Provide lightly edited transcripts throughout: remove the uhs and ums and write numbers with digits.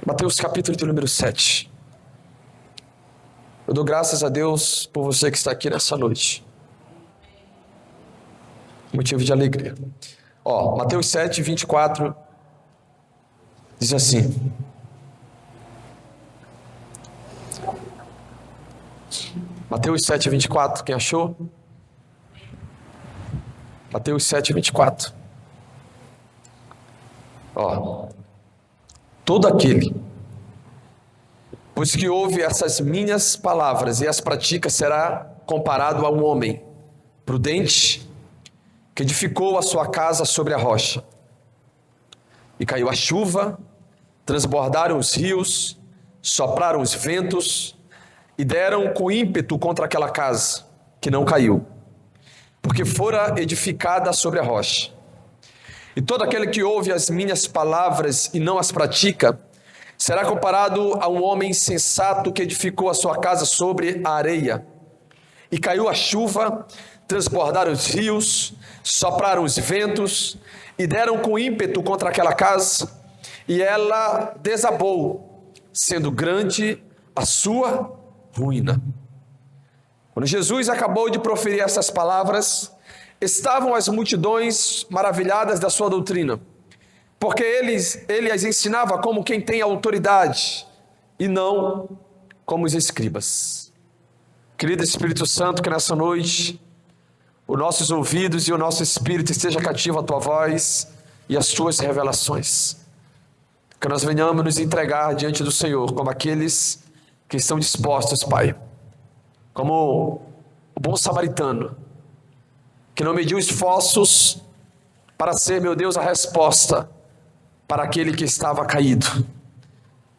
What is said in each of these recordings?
Mateus capítulo de número 7. Eu dou graças a Deus por você que está aqui nessa noite. Motivo de alegria. Mateus 7, 24, diz assim: Mateus 7, 24, quem achou? Mateus 7, 24. Todo aquele, pois que ouve essas minhas palavras e as pratica, será comparado a um homem prudente que edificou a sua casa sobre a rocha. E caiu a chuva, transbordaram os rios, sopraram os ventos e deram com ímpeto contra aquela casa, que não caiu, porque fora edificada sobre a rocha. E todo aquele que ouve as minhas palavras e não as pratica, será comparado a um homem sensato que edificou a sua casa sobre a areia. E caiu a chuva, transbordaram os rios, sopraram os ventos e deram com ímpeto contra aquela casa, e ela desabou, sendo grande a sua ruína. Quando Jesus acabou de proferir essas palavras, estavam as multidões maravilhadas da sua doutrina, porque ele as ensinava como quem tem autoridade, e não como os escribas. Querido Espírito Santo, que nessa noite os nossos ouvidos e o nosso espírito esteja cativo à tua voz e às tuas revelações. Que nós venhamos nos entregar diante do Senhor como aqueles que estão dispostos, Pai, como o bom samaritano, que não mediu esforços para ser, meu Deus, a resposta para aquele que estava caído,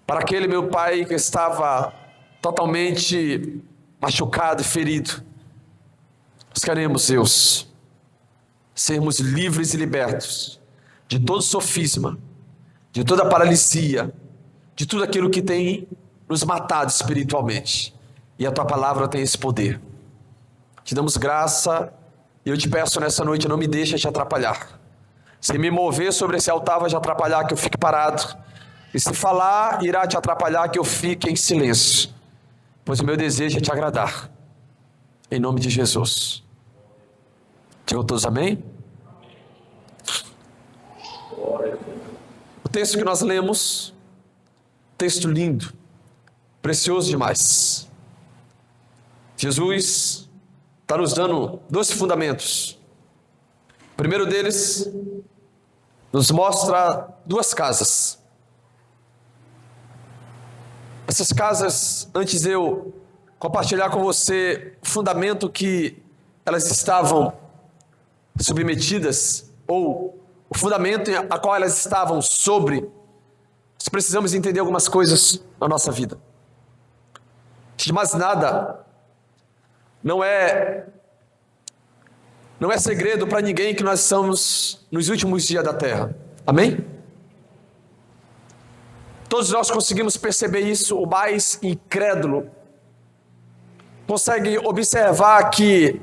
para aquele, meu Pai, que estava totalmente machucado e ferido. Nós queremos, Deus, sermos livres e libertos de todo sofisma, de toda paralisia, de tudo aquilo que tem nos matado espiritualmente. E a tua palavra tem esse poder. Te damos graça. E eu te peço nessa noite, não me deixe te atrapalhar. Se me mover sobre esse altar vai te atrapalhar, que eu fique parado. E se falar, irá te atrapalhar, que eu fique em silêncio. Pois o meu desejo é te agradar. Em nome de Jesus. Digam todos amém? O texto que nós lemos, texto lindo, precioso demais. Jesus está nos dando dois fundamentos. O primeiro deles nos mostra duas casas. Essas casas, antes de eu compartilhar com você o fundamento que elas estavam submetidas, ou o fundamento a qual elas estavam sobre, nós precisamos entender algumas coisas na nossa vida. Antes de mais nada, não é segredo para ninguém que nós estamos nos últimos dias da terra. Amém? Todos nós conseguimos perceber isso. O mais incrédulo consegue observar que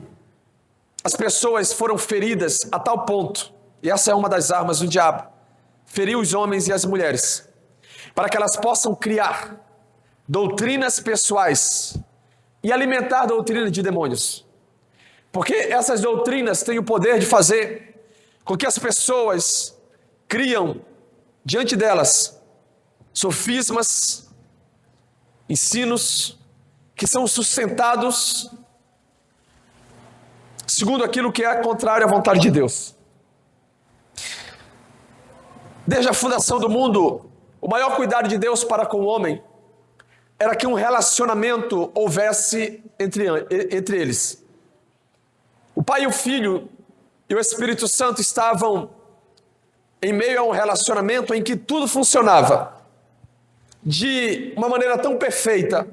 as pessoas foram feridas a tal ponto, e essa é uma das armas do diabo, ferir os homens e as mulheres, para que elas possam criar doutrinas pessoais e alimentar a doutrina de demônios. Porque essas doutrinas têm o poder de fazer com que as pessoas criam diante delas sofismas, ensinos que são sustentados segundo aquilo que é contrário à vontade de Deus. Desde a fundação do mundo, o maior cuidado de Deus para com o homem era que um relacionamento houvesse entre eles. O Pai e o Filho e o Espírito Santo estavam em meio a um relacionamento em que tudo funcionava de uma maneira tão perfeita,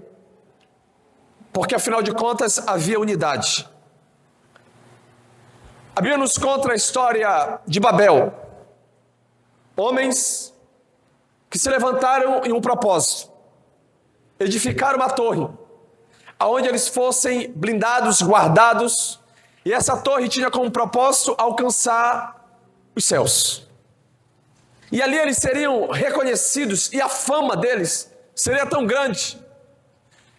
porque afinal de contas havia unidade. A Bíblia nos conta a história de Babel. Homens que se levantaram em um propósito: edificar uma torre, aonde eles fossem blindados, guardados, e essa torre tinha como propósito alcançar os céus. E ali eles seriam reconhecidos, e a fama deles seria tão grande,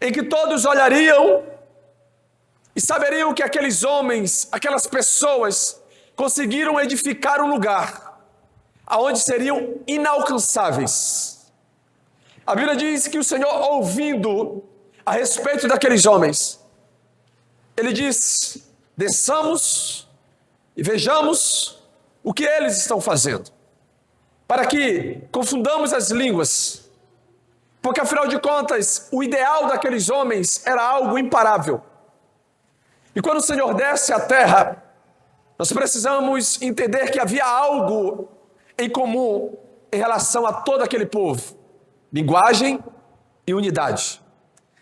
em que todos olhariam e saberiam que aqueles homens, aquelas pessoas, conseguiram edificar um lugar aonde seriam inalcançáveis. A Bíblia diz que o Senhor, ouvindo a respeito daqueles homens, Ele diz: desçamos e vejamos o que eles estão fazendo, para que confundamos as línguas, porque afinal de contas, o ideal daqueles homens era algo imparável. E quando o Senhor desce à terra, nós precisamos entender que havia algo em comum em relação a todo aquele povo: linguagem e unidade.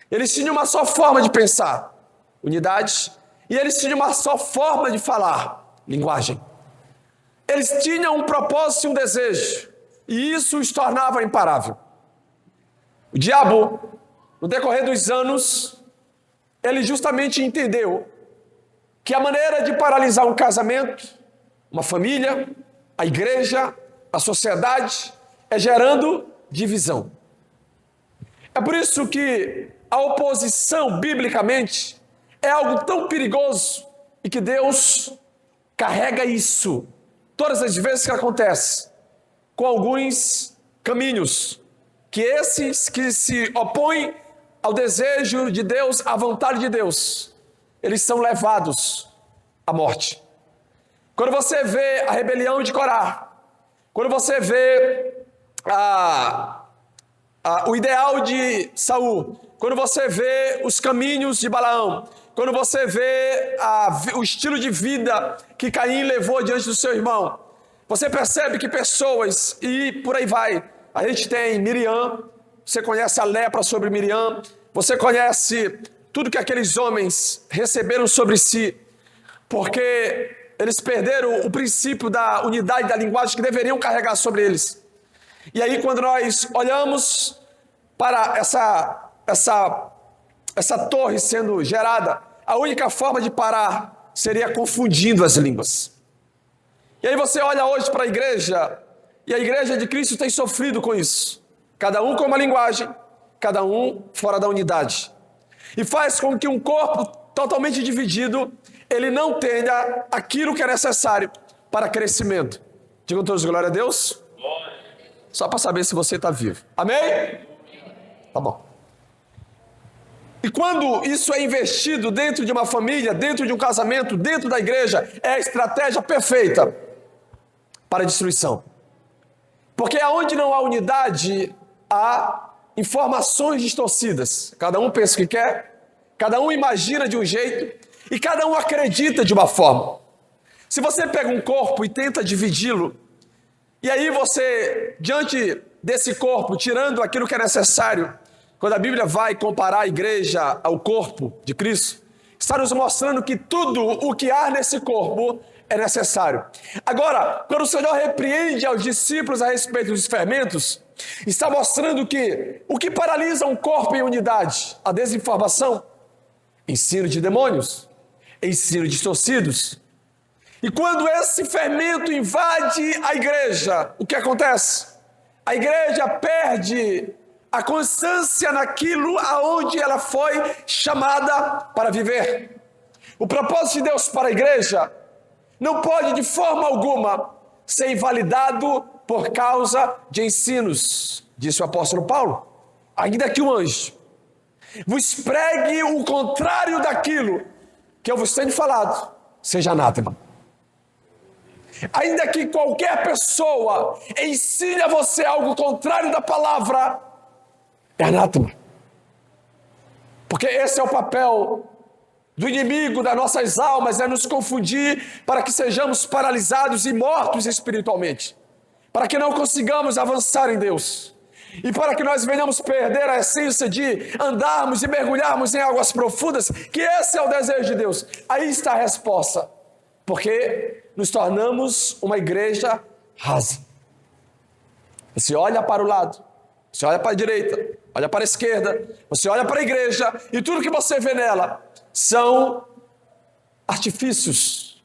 Eles tinham uma só forma de pensar, unidade, e eles tinham uma só forma de falar, linguagem. Eles tinham um propósito e um desejo, e isso os tornava imparável. O diabo, no decorrer dos anos, ele justamente entendeu que a maneira de paralisar um casamento, uma família, a igreja, a sociedade, é gerando divisão. É por isso que a oposição, biblicamente, é algo tão perigoso e que Deus carrega isso todas as vezes que acontece, com alguns caminhos, que esses que se opõem ao desejo de Deus, à vontade de Deus, eles são levados à morte. Quando você vê a rebelião de Corá, quando você vê o ideal de Saul, quando você vê os caminhos de Balaão, quando você vê o estilo de vida que Caim levou diante do seu irmão, você percebe que pessoas, e por aí vai, a gente tem Miriam, você conhece a lepra sobre Miriam, você conhece tudo que aqueles homens receberam sobre si, porque eles perderam o princípio da unidade da linguagem que deveriam carregar sobre eles. E aí, quando nós olhamos para essa torre sendo gerada, a única forma de parar seria confundindo as línguas. E aí você olha hoje para a igreja, e a igreja de Cristo tem sofrido com isso. Cada um com uma linguagem, cada um fora da unidade. E faz com que um corpo totalmente dividido, ele não tenha aquilo que é necessário para crescimento. Digam todos glória a Deus. Só para saber se você está vivo. Amém? Tá bom. E quando isso é investido dentro de uma família, dentro de um casamento, dentro da igreja, é a estratégia perfeita para a destruição. Porque aonde não há unidade, há informações distorcidas. Cada um pensa o que quer, cada um imagina de um jeito e cada um acredita de uma forma. Se você pega um corpo e tenta dividi-lo, e aí você, diante desse corpo, tirando aquilo que é necessário, quando a Bíblia vai comparar a igreja ao corpo de Cristo, está nos mostrando que tudo o que há nesse corpo é necessário. Agora, quando o Senhor repreende aos discípulos a respeito dos fermentos, está mostrando que o que paralisa um corpo em unidade, a desinformação, ensino de demônios, ensino distorcidos. E quando esse fermento invade a igreja, o que acontece? A igreja perde a constância naquilo aonde ela foi chamada para viver. O propósito de Deus para a igreja não pode de forma alguma ser invalidado por causa de ensinos, disse o apóstolo Paulo. Ainda que um anjo vos pregue o contrário daquilo que eu vos tenho falado, seja anátema. Ainda que qualquer pessoa ensine a você algo contrário da palavra, é anátema. Porque esse é o papel do inimigo das nossas almas, é nos confundir para que sejamos paralisados e mortos espiritualmente, para que não consigamos avançar em Deus, e para que nós venhamos perder a essência de andarmos e mergulharmos em águas profundas, que esse é o desejo de Deus. Aí está a resposta, porque nos tornamos uma igreja rasa. Você olha para o lado, você olha para a direita, olha para a esquerda, você olha para a igreja, e tudo que você vê nela são artifícios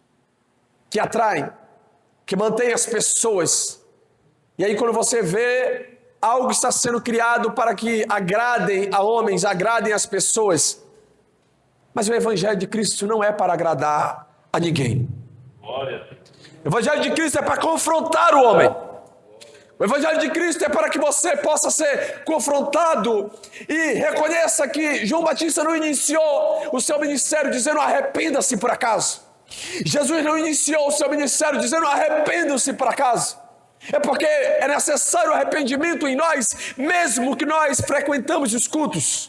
que atraem, que mantêm as pessoas. E aí quando você vê algo está sendo criado para que agradem a homens, agradem as pessoas, mas o Evangelho de Cristo não é para agradar a ninguém. O Evangelho de Cristo é para confrontar o homem. O Evangelho de Cristo é para que você possa ser confrontado e reconheça que João Batista não iniciou o seu ministério dizendo arrependa-se por acaso. Jesus não iniciou o seu ministério dizendo arrependa-se por acaso. É porque é necessário arrependimento em nós, mesmo que nós frequentamos os cultos,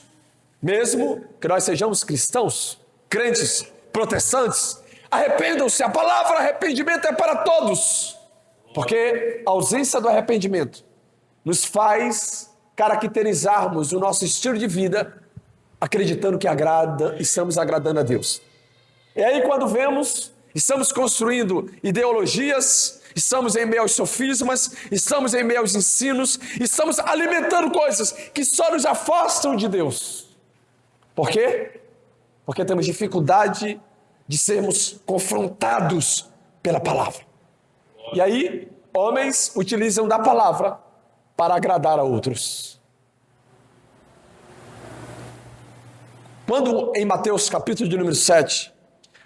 mesmo que nós sejamos cristãos, crentes, protestantes. Arrependam-se, a palavra arrependimento é para todos, porque a ausência do arrependimento nos faz caracterizarmos o nosso estilo de vida acreditando que estamos agradando a Deus. E aí quando vemos, estamos construindo ideologias, estamos em meio aos sofismas, estamos em meio aos ensinos, estamos alimentando coisas que só nos afastam de Deus. Por quê? Porque temos dificuldade de sermos confrontados pela palavra. E aí, homens utilizam da palavra para agradar a outros. Quando em Mateus capítulo de número 7,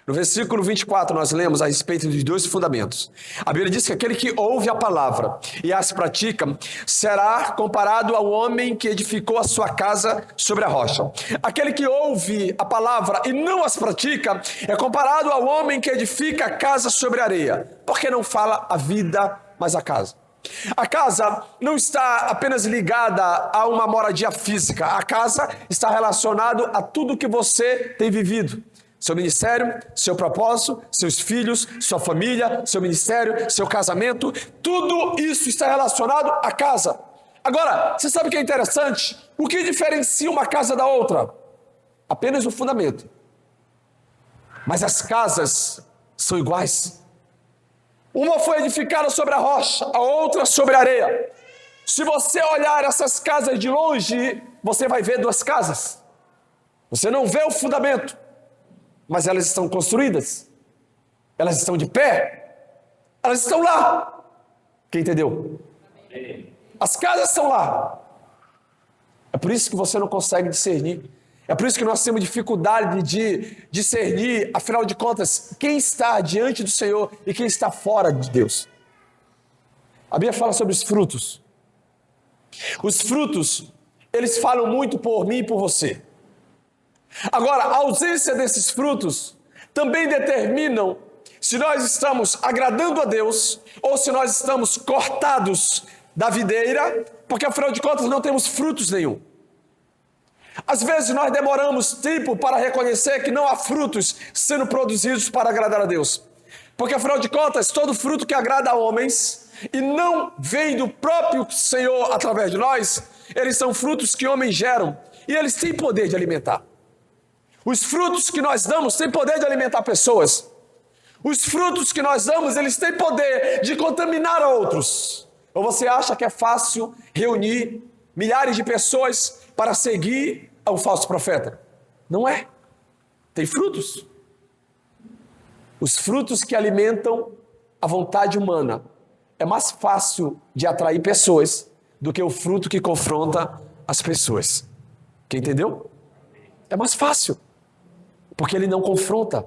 no versículo 24, nós lemos a respeito dos dois fundamentos. A Bíblia diz que aquele que ouve a palavra e as pratica será comparado ao homem que edificou a sua casa sobre a rocha. Aquele que ouve a palavra e não as pratica é comparado ao homem que edifica a casa sobre a areia. Porque não fala a vida, mas a casa. A casa não está apenas ligada a uma moradia física. A casa está relacionada a tudo que você tem vivido. Seu ministério, seu propósito, seus filhos, sua família, seu ministério, seu casamento, tudo isso está relacionado à casa. Agora, você sabe o que é interessante? O que diferencia uma casa da outra? Apenas o fundamento. Mas as casas são iguais. Uma foi edificada sobre a rocha, a outra sobre a areia. Se você olhar essas casas de longe, você vai ver duas casas. Você não vê o fundamento, mas elas estão construídas, elas estão de pé, elas estão lá. Quem entendeu? As casas estão lá. É por isso que você não consegue discernir. É por isso que nós temos dificuldade de discernir, afinal de contas, quem está diante do Senhor e quem está fora de Deus. A Bíblia fala sobre os frutos. Os frutos, eles falam muito por mim e por você. Agora, a ausência desses frutos também determinam se nós estamos agradando a Deus ou se nós estamos cortados da videira, porque afinal de contas não temos frutos nenhum. Às vezes nós demoramos tempo para reconhecer que não há frutos sendo produzidos para agradar a Deus. Porque afinal de contas, todo fruto que agrada a homens e não vem do próprio Senhor através de nós, eles são frutos que homens geram e eles têm poder de alimentar. Os frutos que nós damos têm poder de alimentar pessoas. Os frutos que nós damos, eles têm poder de contaminar outros. Ou você acha que é fácil reunir milhares de pessoas para seguir ao falso profeta? Não é. Tem frutos. Os frutos que alimentam a vontade humana. É mais fácil de atrair pessoas do que o fruto que confronta as pessoas. Quem entendeu? É mais fácil. Porque ele não confronta.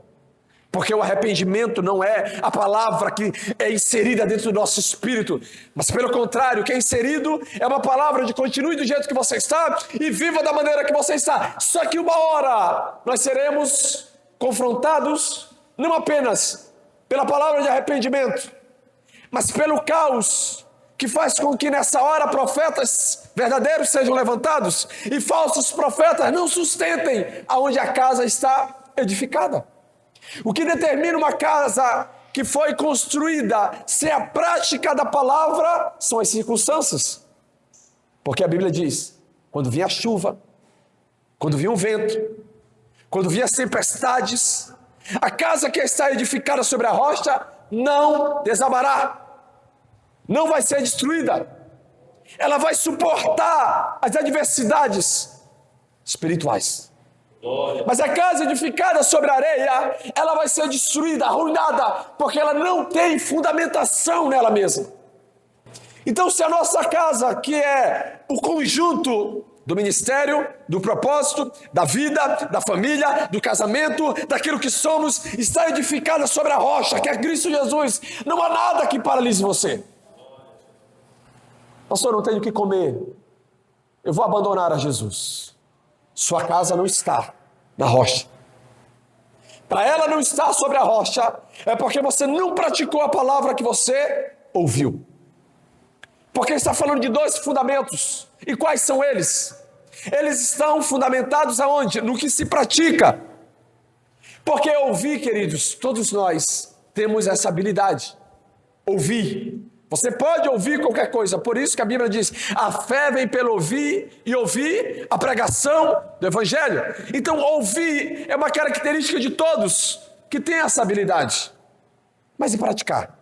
Porque o arrependimento não é a palavra que é inserida dentro do nosso espírito, mas pelo contrário, o que é inserido é uma palavra de continue do jeito que você está e viva da maneira que você está. Só que uma hora nós seremos confrontados não apenas pela palavra de arrependimento, mas pelo caos que faz com que nessa hora profetas verdadeiros sejam levantados e falsos profetas não sustentem aonde a casa está edificada. O que determina uma casa que foi construída sem a prática da palavra são as circunstâncias. Porque a Bíblia diz, quando vinha a chuva, quando vinha o vento, quando vinha as tempestades, a casa que está edificada sobre a rocha não desabará, não vai ser destruída. Ela vai suportar as adversidades espirituais. Mas a casa edificada sobre a areia, ela vai ser destruída, arruinada, porque ela não tem fundamentação nela mesma. Então, se a nossa casa, que é o conjunto do ministério, do propósito, da vida, da família, do casamento, daquilo que somos, está edificada sobre a rocha, que é Cristo Jesus, não há nada que paralise você. Pastor, não tenho o que comer, eu vou abandonar a Jesus. Sua casa não está na rocha. Para ela não estar sobre a rocha, é porque você não praticou a palavra que você ouviu. Porque está falando de dois fundamentos. E quais são eles? Eles estão fundamentados aonde? No que se pratica. Porque ouvir, queridos, todos nós temos essa habilidade. Ouvir. Você pode ouvir qualquer coisa. Por isso que a Bíblia diz, a fé vem pelo ouvir e ouvir a pregação do Evangelho. Então ouvir é uma característica de todos que têm essa habilidade. Mas e praticar?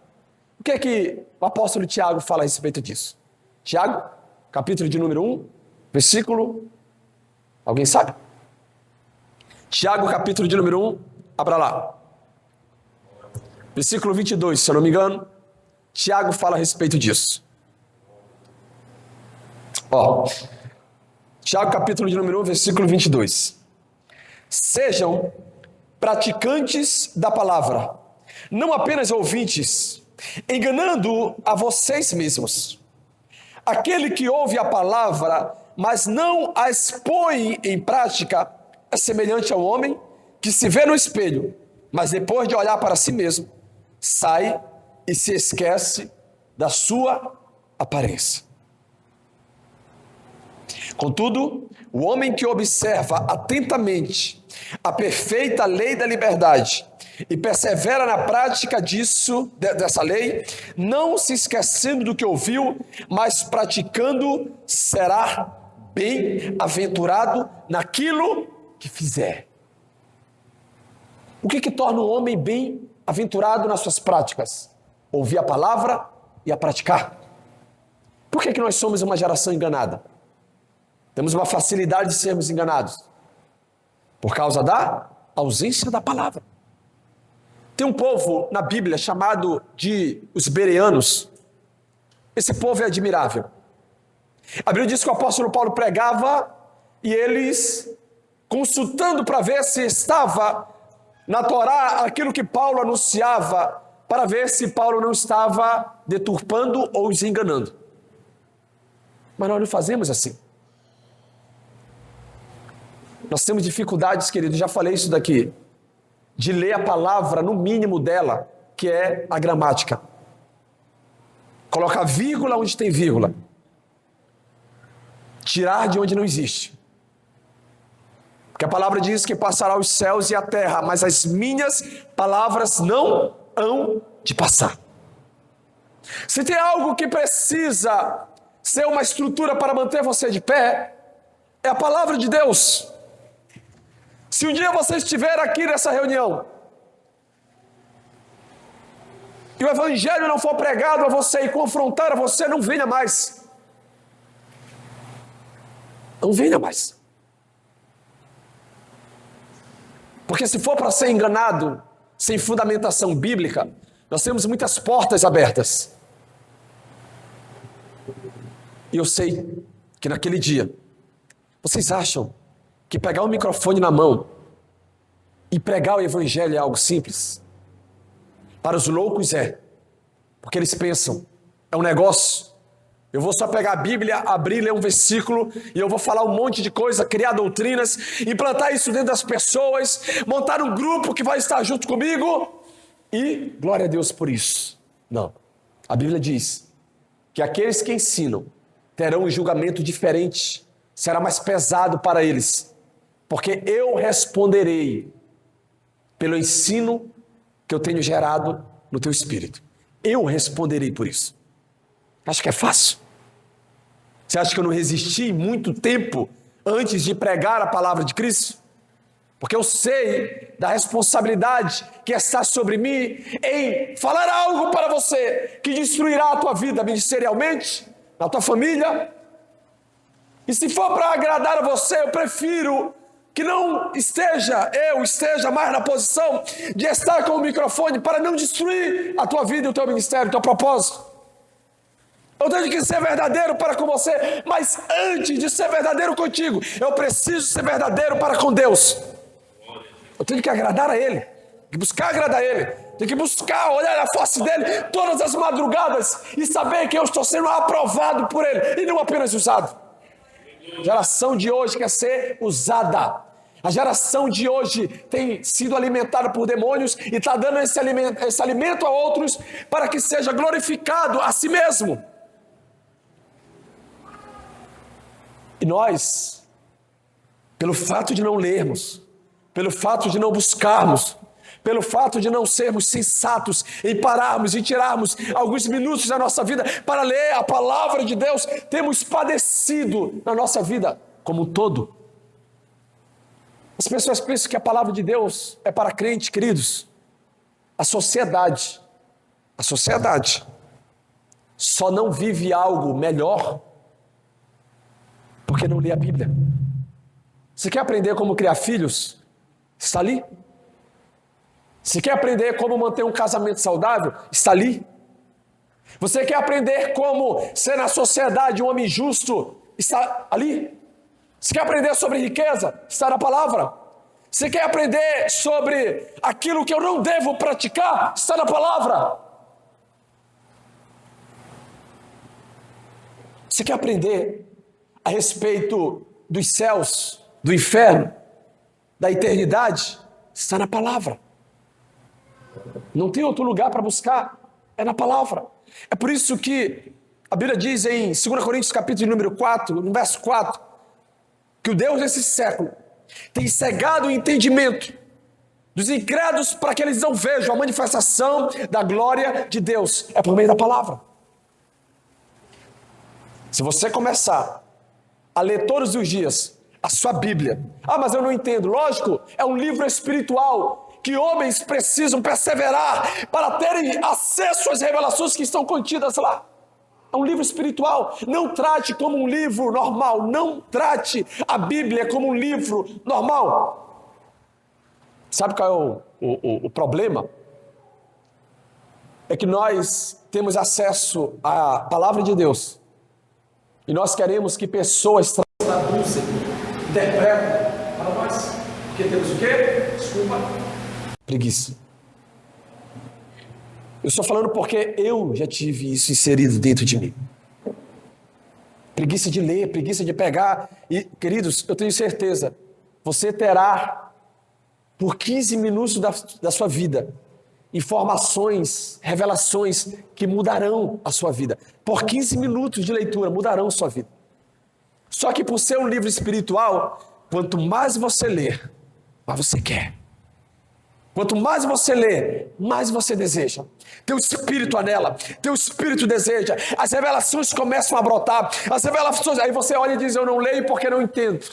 O que é que o apóstolo Tiago fala a respeito disso? Tiago, capítulo de número 1, versículo... Alguém sabe? Tiago, capítulo de número 1, abra lá. Versículo 22, se eu não me engano, Tiago fala a respeito disso. Tiago, capítulo de número 1, versículo 22. Sejam praticantes da palavra, não apenas ouvintes, enganando a vocês mesmos. Aquele que ouve a palavra, mas não a expõe em prática, é semelhante ao homem que se vê no espelho, mas depois de olhar para si mesmo, sai e se esquece da sua aparência. Contudo, o homem que observa atentamente a perfeita lei da liberdade e persevera na prática dessa lei, não se esquecendo do que ouviu, mas praticando, será bem-aventurado naquilo que fizer. O que torna um homem bem-aventurado nas suas práticas? Ouvir a palavra e a praticar. Por que nós somos uma geração enganada? Temos uma facilidade de sermos enganados. Por causa da ausência da palavra. Tem um povo na Bíblia chamado de os bereanos. Esse povo é admirável. A Bíblia diz que o apóstolo Paulo pregava e eles, consultando para ver se estava na Torá aquilo que Paulo anunciava, para ver se Paulo não estava deturpando ou os enganando. Mas nós não fazemos assim. Nós temos dificuldades, querido, já falei isso daqui, de ler a palavra no mínimo dela, que é a gramática. Colocar vírgula onde tem vírgula. Tirar de onde não existe. Porque a palavra diz que passará os céus e a terra, mas as minhas palavras não hão de passar. Se tem algo que precisa ser uma estrutura para manter você de pé, é a palavra de Deus. Se um dia você estiver aqui nessa reunião e o evangelho não for pregado a você e confrontar a você, não venha mais. Não venha mais. Porque se for para ser enganado sem fundamentação bíblica, nós temos muitas portas abertas. E eu sei que naquele dia, vocês acham que pegar o microfone na mão e pregar o evangelho é algo simples? Para os loucos é, porque eles pensam, é um negócio, eu vou só pegar a Bíblia, abrir, ler um versículo e eu vou falar um monte de coisa, criar doutrinas, implantar isso dentro das pessoas, montar um grupo que vai estar junto comigo e glória a Deus por isso. Não, a Bíblia diz que aqueles que ensinam terão um julgamento diferente, será mais pesado para eles, porque eu responderei pelo ensino que eu tenho gerado no teu espírito. Eu responderei por isso. Acha que é fácil? Você acha que eu não resisti muito tempo antes de pregar a palavra de Cristo? Porque eu sei da responsabilidade que está sobre mim em falar algo para você que destruirá a tua vida ministerialmente, na tua família. E se for para agradar a você, eu prefiro que eu esteja mais na posição de estar com o microfone para não destruir a tua vida, o teu ministério, o teu propósito. Eu tenho que ser verdadeiro para com você, mas antes de ser verdadeiro contigo, eu preciso ser verdadeiro para com Deus. Eu tenho que agradar a Ele, tenho que buscar agradar a Ele, tenho que buscar olhar na face dEle todas as madrugadas e saber que eu estou sendo aprovado por Ele e não apenas usado. A geração de hoje quer ser usada. A geração de hoje tem sido alimentada por demônios e está dando esse alimento a outros para que seja glorificado a si mesmo. E nós, pelo fato de não lermos, pelo fato de não buscarmos, pelo fato de não sermos sensatos em pararmos e tirarmos alguns minutos da nossa vida para ler a palavra de Deus, temos padecido na nossa vida como um todo. As pessoas pensam que a palavra de Deus é para crentes, queridos. A sociedade só não vive algo melhor porque não lê a Bíblia. Você quer aprender como criar filhos? Está ali. Você quer aprender como manter um casamento saudável? Está ali. Você quer aprender como ser na sociedade um homem justo? Está ali. Você quer aprender sobre riqueza? Está na palavra. Você quer aprender sobre aquilo que eu não devo praticar? Está na palavra. Você quer aprender a respeito dos céus, do inferno, da eternidade? Está na palavra. Não tem outro lugar para buscar, é na palavra. É por isso que a Bíblia diz em 2 Coríntios capítulo número 4, no verso 4, que o Deus desse século tem cegado o entendimento dos incrédulos para que eles não vejam a manifestação da glória de Deus. É por meio da palavra. Se você começar a ler todos os dias a sua Bíblia, mas eu não entendo. Lógico, é um livro espiritual que homens precisam perseverar para terem acesso às revelações que estão contidas lá. É um livro espiritual. Não trate como um livro normal. Não trate a Bíblia como um livro normal. Sabe qual é o problema? É que nós temos acesso à palavra de Deus e nós queremos que pessoas traduzem, interpretem para nós. Porque temos o quê? Desculpa. Preguiça. Eu estou falando porque eu já tive isso inserido dentro de mim. Preguiça de ler, preguiça de pegar. E, queridos, eu tenho certeza, você terá, por 15 minutos da sua vida, informações, revelações que mudarão a sua vida. Por 15 minutos de leitura, mudarão a sua vida. Só que por ser um livro espiritual, quanto mais você ler, mais você quer. Quanto mais você lê, mais você deseja. Teu espírito anela, teu espírito deseja. As revelações começam a brotar. As revelações, aí você olha e diz, eu não leio porque não entendo.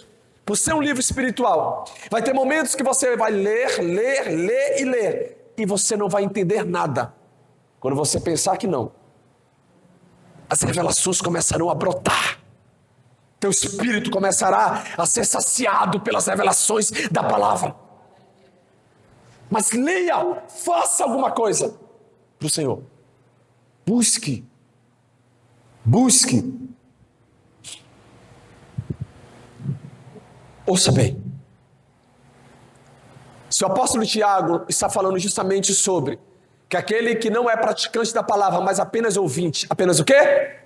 Por ser um livro espiritual, vai ter momentos que você vai ler, e você não vai entender nada. Quando você pensar que não, as revelações começarão a brotar. Teu espírito começará a ser saciado pelas revelações da palavra. Mas leia, faça alguma coisa para o Senhor. Busque. Ouça bem. Se o apóstolo Tiago está falando justamente sobre que aquele que não é praticante da palavra, mas apenas ouvinte, apenas o quê?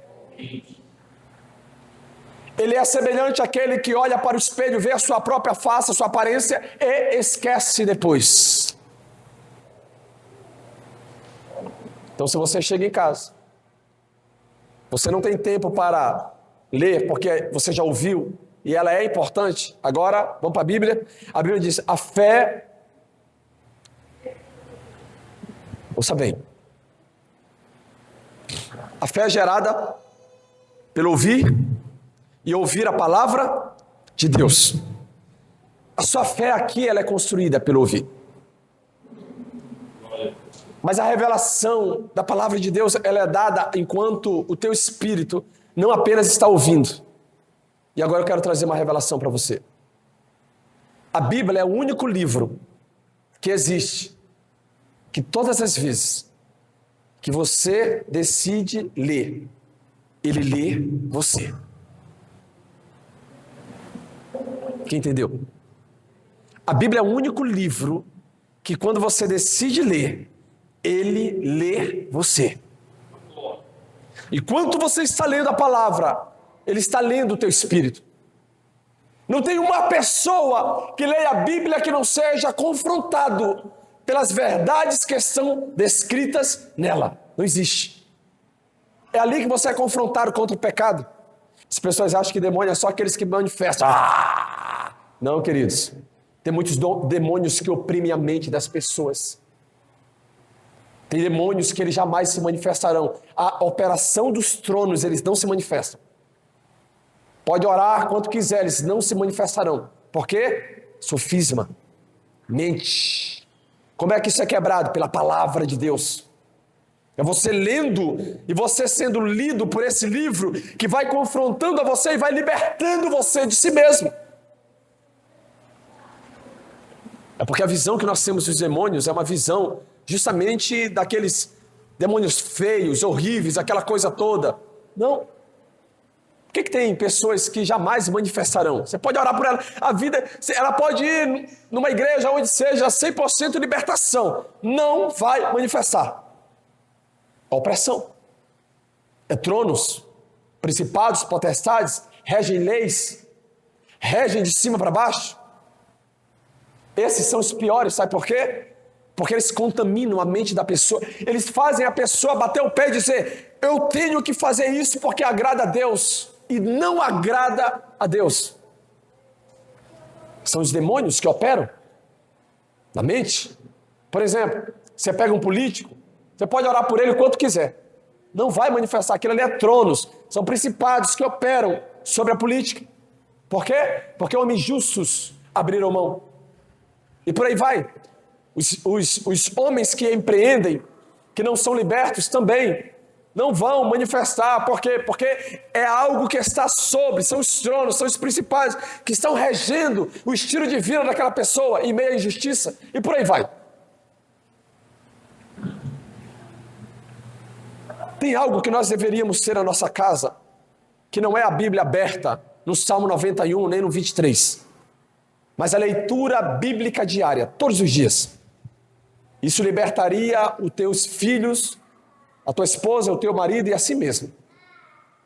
Ele é semelhante àquele que olha para o espelho, vê a sua própria face, a sua aparência e esquece depois. Então, se você chega em casa, você não tem tempo para ler, porque você já ouviu, e ela é importante. Agora, vamos para a Bíblia. A Bíblia diz, a fé... Ouça bem. A fé é gerada pelo ouvir e ouvir a palavra de Deus. A sua fé aqui, ela é construída pelo ouvir. Mas a revelação da palavra de Deus, ela é dada enquanto o teu espírito não apenas está ouvindo. E agora eu quero trazer uma revelação para você. A Bíblia é o único livro que existe, que todas as vezes que você decide ler, ele lê você. Quem entendeu? A Bíblia é o único livro que quando você decide ler, ele lê você. Enquanto você está lendo a palavra, ele está lendo o teu espírito. Não tem uma pessoa que leia a Bíblia que não seja confrontado pelas verdades que estão descritas nela. Não existe. É ali que você é confrontado contra o pecado. As pessoas acham que demônio é só aqueles que manifestam. Não, queridos. Tem muitos demônios que oprimem a mente das pessoas. Tem demônios que eles jamais se manifestarão. A operação dos tronos, eles não se manifestam. Pode orar quanto quiser, eles não se manifestarão. Por quê? Sofisma. Mente. Como é que isso é quebrado? Pela palavra de Deus. É você lendo e você sendo lido por esse livro que vai confrontando a você e vai libertando você de si mesmo. É porque a visão que nós temos dos demônios é uma visão justamente daqueles demônios feios, horríveis, aquela coisa toda. Não. Por que tem pessoas que jamais manifestarão? Você pode orar por ela. A vida, ela pode ir numa igreja onde seja 100% libertação. Não vai manifestar. A opressão. É tronos, principados, potestades, regem leis, regem de cima para baixo. Esses são os piores, sabe por quê? Porque eles contaminam a mente da pessoa. Eles fazem a pessoa bater o pé e dizer: eu tenho que fazer isso porque agrada a Deus. E não agrada a Deus. São os demônios que operam na mente. Por exemplo, você pega um político, você pode orar por ele o quanto quiser. Não vai manifestar. Aquilo ali é tronos. São principados que operam sobre a política. Por quê? Porque homens justos abriram mão. E por aí vai. Os homens que empreendem, que não são libertos também, não vão manifestar. Por quê? Porque é algo que está sobre, são os tronos, são os principais, que estão regendo o estilo de vida daquela pessoa em meio à injustiça. E por aí vai. Tem algo que nós deveríamos ter na nossa casa, que não é a Bíblia aberta no Salmo 91, nem no 23. Mas a leitura bíblica diária, todos os dias. Isso libertaria os teus filhos, a tua esposa, o teu marido e a si mesmo.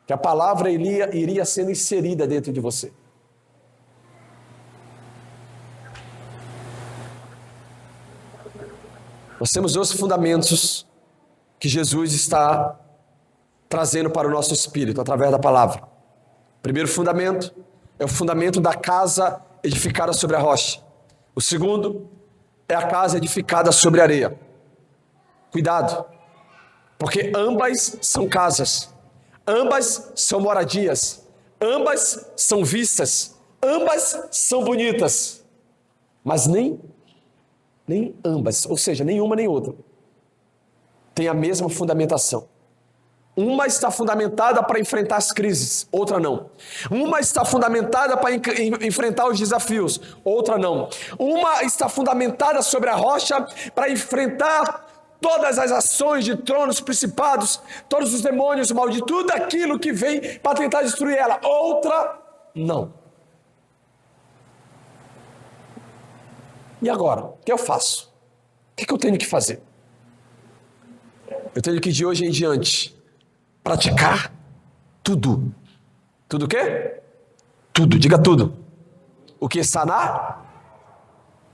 Que a palavra iria sendo inserida dentro de você. Nós temos dois fundamentos que Jesus está trazendo para o nosso espírito, através da palavra. O primeiro fundamento é o fundamento da casa edificada sobre a rocha. O segundo é a casa edificada sobre a areia. Cuidado, porque ambas são casas, ambas são moradias, ambas são vistas, ambas são bonitas, mas nem ambas, ou seja, nenhuma nem outra, tem a mesma fundamentação. Uma está fundamentada para enfrentar as crises, outra não. Uma está fundamentada para enfrentar os desafios, outra não. Uma está fundamentada sobre a rocha para enfrentar todas as ações de tronos, principados, todos os demônios, mal de tudo aquilo que vem para tentar destruir ela. Outra não. E agora? O que eu faço? O que eu tenho que fazer? Eu tenho que de hoje em diante praticar tudo. Tudo o quê? Tudo, diga tudo. O que está na?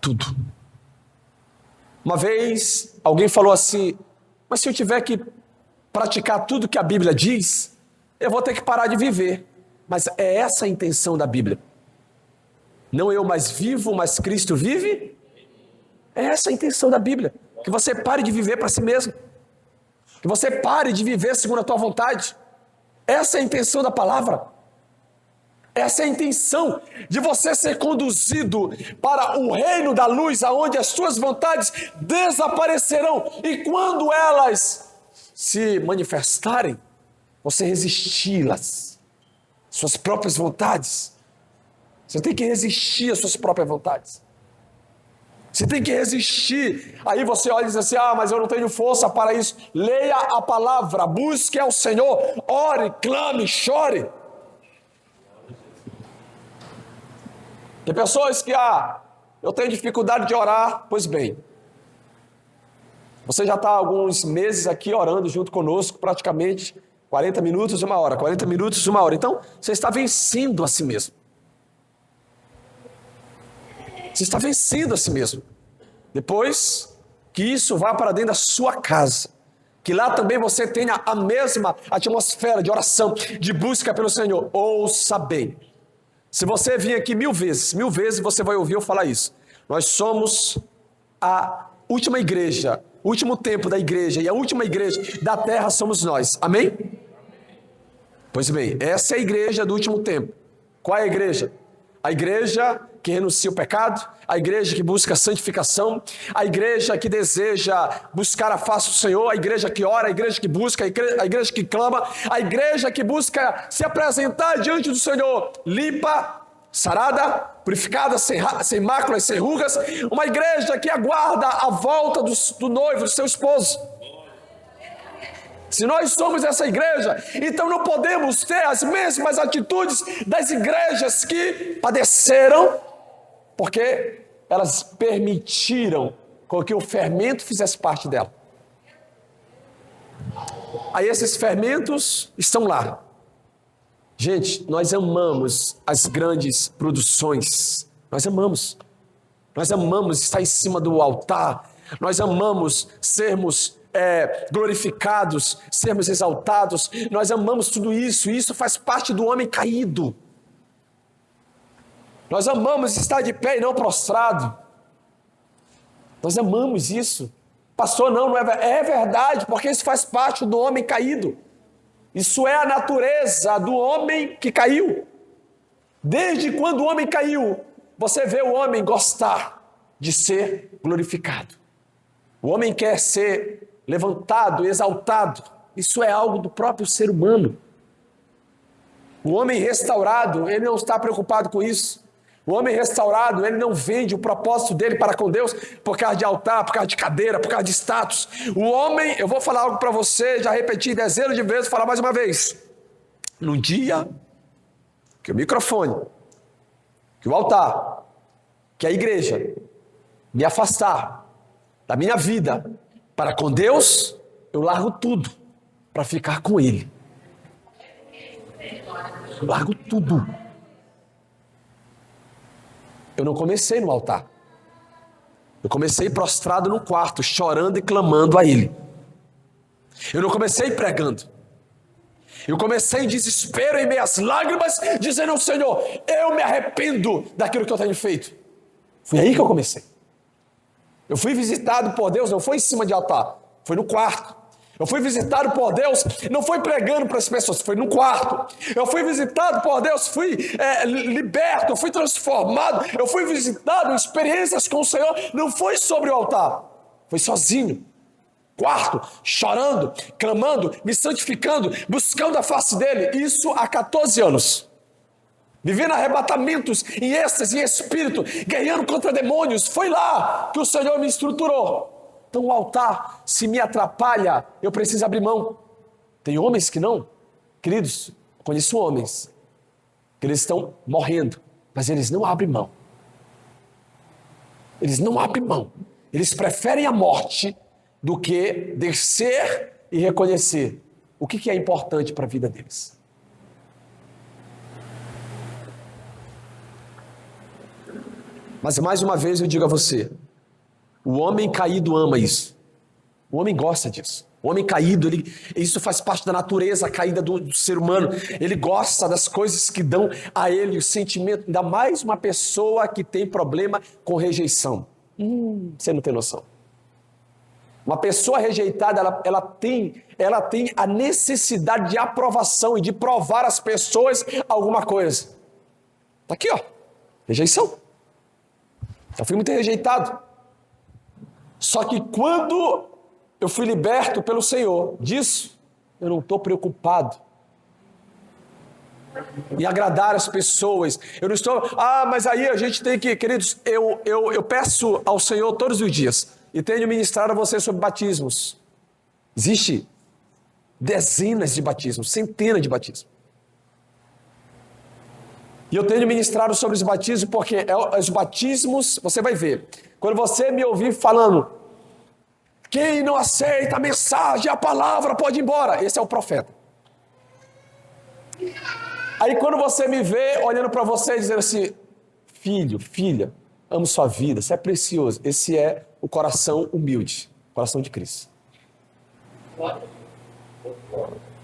Tudo. Uma vez, alguém falou assim: mas se eu tiver que praticar tudo que a Bíblia diz, eu vou ter que parar de viver. Mas é essa a intenção da Bíblia. Não eu mais vivo, mas Cristo vive. É essa a intenção da Bíblia. Que você pare de viver para si mesmo. Que você pare de viver segundo a tua vontade. Essa é a intenção da palavra. Essa é a intenção de você ser conduzido para o reino da luz, aonde as suas vontades desaparecerão. E quando elas se manifestarem, você resisti-las. Suas próprias vontades. Você tem que resistir às suas próprias vontades. Você tem que resistir. Aí você olha e diz assim: ah, mas eu não tenho força para isso. Leia a palavra, busque ao Senhor, ore, clame, chore. Tem pessoas que, eu tenho dificuldade de orar. Pois bem, você já está há alguns meses aqui orando junto conosco, praticamente 40 minutos, 1 hora, 40 minutos, 1 hora. Então, você está vencendo a si mesmo. Você está vencendo a si mesmo. Depois que isso vá para dentro da sua casa, que lá também você tenha a mesma atmosfera de oração, de busca pelo Senhor. Ouça bem. Se você vir aqui 1000 vezes você vai ouvir eu falar isso. Nós somos a última igreja, o último tempo da igreja, e a última igreja da terra somos nós. Amém? Pois bem, essa é a igreja do último tempo. Qual é a igreja? A igreja que renuncia o pecado, a igreja que busca a santificação, a igreja que deseja buscar a face do Senhor, a igreja que ora, a igreja que busca, a igreja que clama, a igreja que busca se apresentar diante do Senhor, limpa, sarada, purificada, sem máculas, sem rugas, uma igreja que aguarda a volta do noivo, do seu esposo. Se nós somos essa igreja, então não podemos ter as mesmas atitudes das igrejas que padeceram, porque elas permitiram com que o fermento fizesse parte dela. Aí esses fermentos estão lá. Gente, nós amamos as grandes produções. Nós amamos estar em cima do altar. Nós amamos sermos glorificados, sermos exaltados. Nós amamos tudo isso, e isso faz parte do homem caído. Nós amamos estar de pé e não prostrado. Nós amamos isso. Pastor, não é verdade, porque isso faz parte do homem caído. Isso é a natureza do homem que caiu. Desde quando o homem caiu, você vê o homem gostar de ser glorificado. O homem quer ser levantado, exaltado. Isso é algo do próprio ser humano. O homem restaurado, ele não está preocupado com isso. O homem restaurado, ele não vende o propósito dele para com Deus por causa de altar, por causa de cadeira, por causa de status. O homem, eu vou falar algo para você, já repeti dezenas de vezes, vou falar mais uma vez. No dia que o microfone, que o altar, que a igreja me afastar da minha vida para com Deus, eu largo tudo para ficar com Ele. Eu largo tudo. Eu não comecei no altar. Eu comecei prostrado no quarto, chorando e clamando a Ele. Eu não comecei pregando. Eu comecei em desespero, em meias lágrimas, dizendo ao Senhor: eu me arrependo daquilo que eu tenho feito. Foi aí que eu comecei. Eu fui visitado por Deus, não foi em cima de altar, foi no quarto. Eu fui visitado por Deus, não foi pregando para as pessoas, foi no quarto. Eu fui visitado por Deus, fui liberto, eu fui transformado. Eu fui visitado, experiências com o Senhor, não foi sobre o altar, foi sozinho. Quarto, chorando, clamando, me santificando, buscando a face dele. Isso há 14 anos. Vivendo arrebatamentos em êxtase, em espírito, guerreando contra demônios. Foi lá que o Senhor me estruturou. Então o altar, se me atrapalha, eu preciso abrir mão. Tem homens que não. Queridos, conheço homens que eles estão morrendo, mas eles não abrem mão. Eles não abrem mão. Eles preferem a morte do que descer e reconhecer o que é importante para a vida deles. Mas mais uma vez eu digo a você, o homem caído ama isso. O homem gosta disso. O homem caído, isso faz parte da natureza caída do ser humano. Ele gosta das coisas que dão a ele o sentimento. Ainda mais uma pessoa que tem problema com rejeição. Você não tem noção. Uma pessoa rejeitada, ela tem a necessidade de aprovação e de provar às pessoas alguma coisa. Está aqui, ó. Rejeição. Eu fui muito rejeitado. Só que quando eu fui liberto pelo Senhor disso, eu não estou preocupado. e agradar as pessoas. Eu não estou, mas aí a gente tem que, queridos, eu peço ao Senhor todos os dias, e tenho ministrado a vocês sobre batismos. Existe dezenas de batismos, centenas de batismos. E eu tenho ministrado sobre os batismos, porque os batismos, você vai ver, quando você me ouvir falando, quem não aceita a mensagem, a palavra, pode ir embora. Esse é o profeta. Aí quando você me vê olhando para você dizendo assim, filho, filha, amo sua vida, você é precioso. Esse é o coração humilde, o coração de Cristo.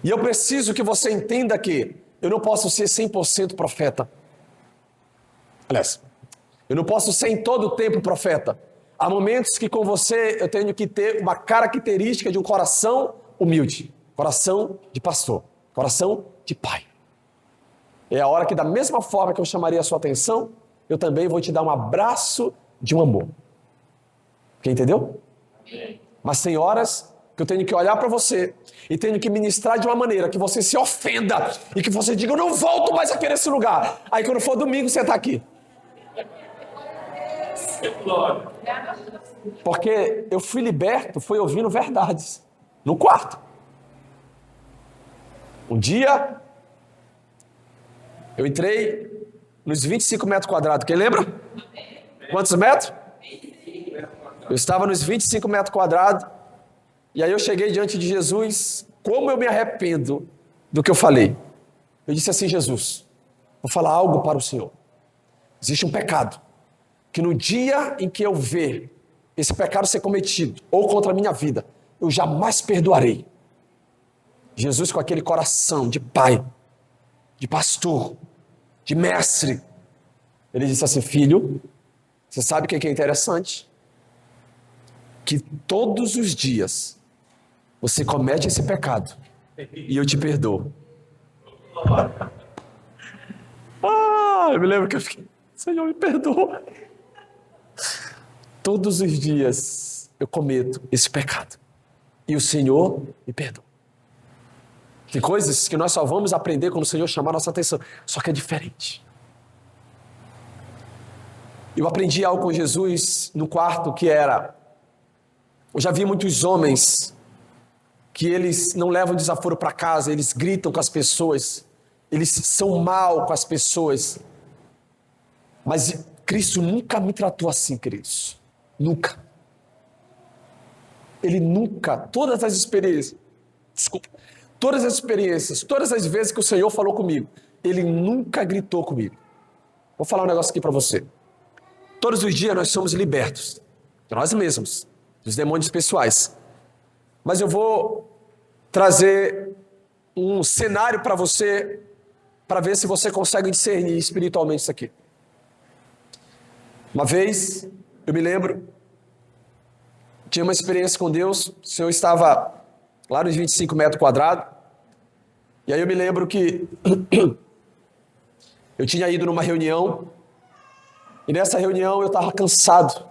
E eu preciso que você entenda que eu não posso ser 100% profeta. Aliás, eu não posso ser em todo o tempo profeta. Há momentos que com você eu tenho que ter uma característica de um coração humilde, coração de pastor, coração de pai. É a hora que da mesma forma que eu chamaria a sua atenção, eu também vou te dar um abraço de um amor. Quem entendeu? Mas tem horas que eu tenho que olhar para você e tenho que ministrar de uma maneira que você se ofenda e que você diga, eu não volto mais aqui nesse lugar. Aí quando for domingo você está aqui. Porque eu fui liberto, fui ouvindo verdades no quarto. Um dia eu entrei nos 25 metros quadrados. Quem lembra? Quantos metros? Eu estava nos 25 metros quadrados. E aí eu cheguei diante de Jesus. Como eu me arrependo do que eu falei. Eu disse assim, Jesus, vou falar algo para o Senhor. Existe um pecado. Que no dia em que eu ver esse pecado ser cometido, ou contra a minha vida, eu jamais perdoarei. Jesus com aquele coração de pai, de pastor, de mestre, ele disse assim, filho, você sabe o que é interessante? Que todos os dias você comete esse pecado e eu te perdoo. Eu me lembro que eu fiquei, Senhor, me perdoa. Todos os dias eu cometo esse pecado e o Senhor me perdoa. Tem coisas que nós só vamos aprender quando o Senhor chamar nossa atenção, só que é diferente. Eu aprendi algo com Jesus no quarto que era, eu já vi muitos homens que eles não levam desaforo para casa, eles gritam com as pessoas, eles são mal com as pessoas, mas Cristo nunca me tratou assim, queridos. Nunca. Ele nunca, todas as experiências, todas as vezes que o Senhor falou comigo, Ele nunca gritou comigo. Vou falar um negócio aqui para você. Todos os dias nós somos libertos, de nós mesmos, dos demônios pessoais. Mas eu vou trazer um cenário para você, para ver se você consegue discernir espiritualmente isso aqui. Uma vez, eu me lembro, tinha uma experiência com Deus, o Senhor estava lá nos 25 metros quadrados, e aí eu me lembro que eu tinha ido numa reunião, e nessa reunião eu estava cansado,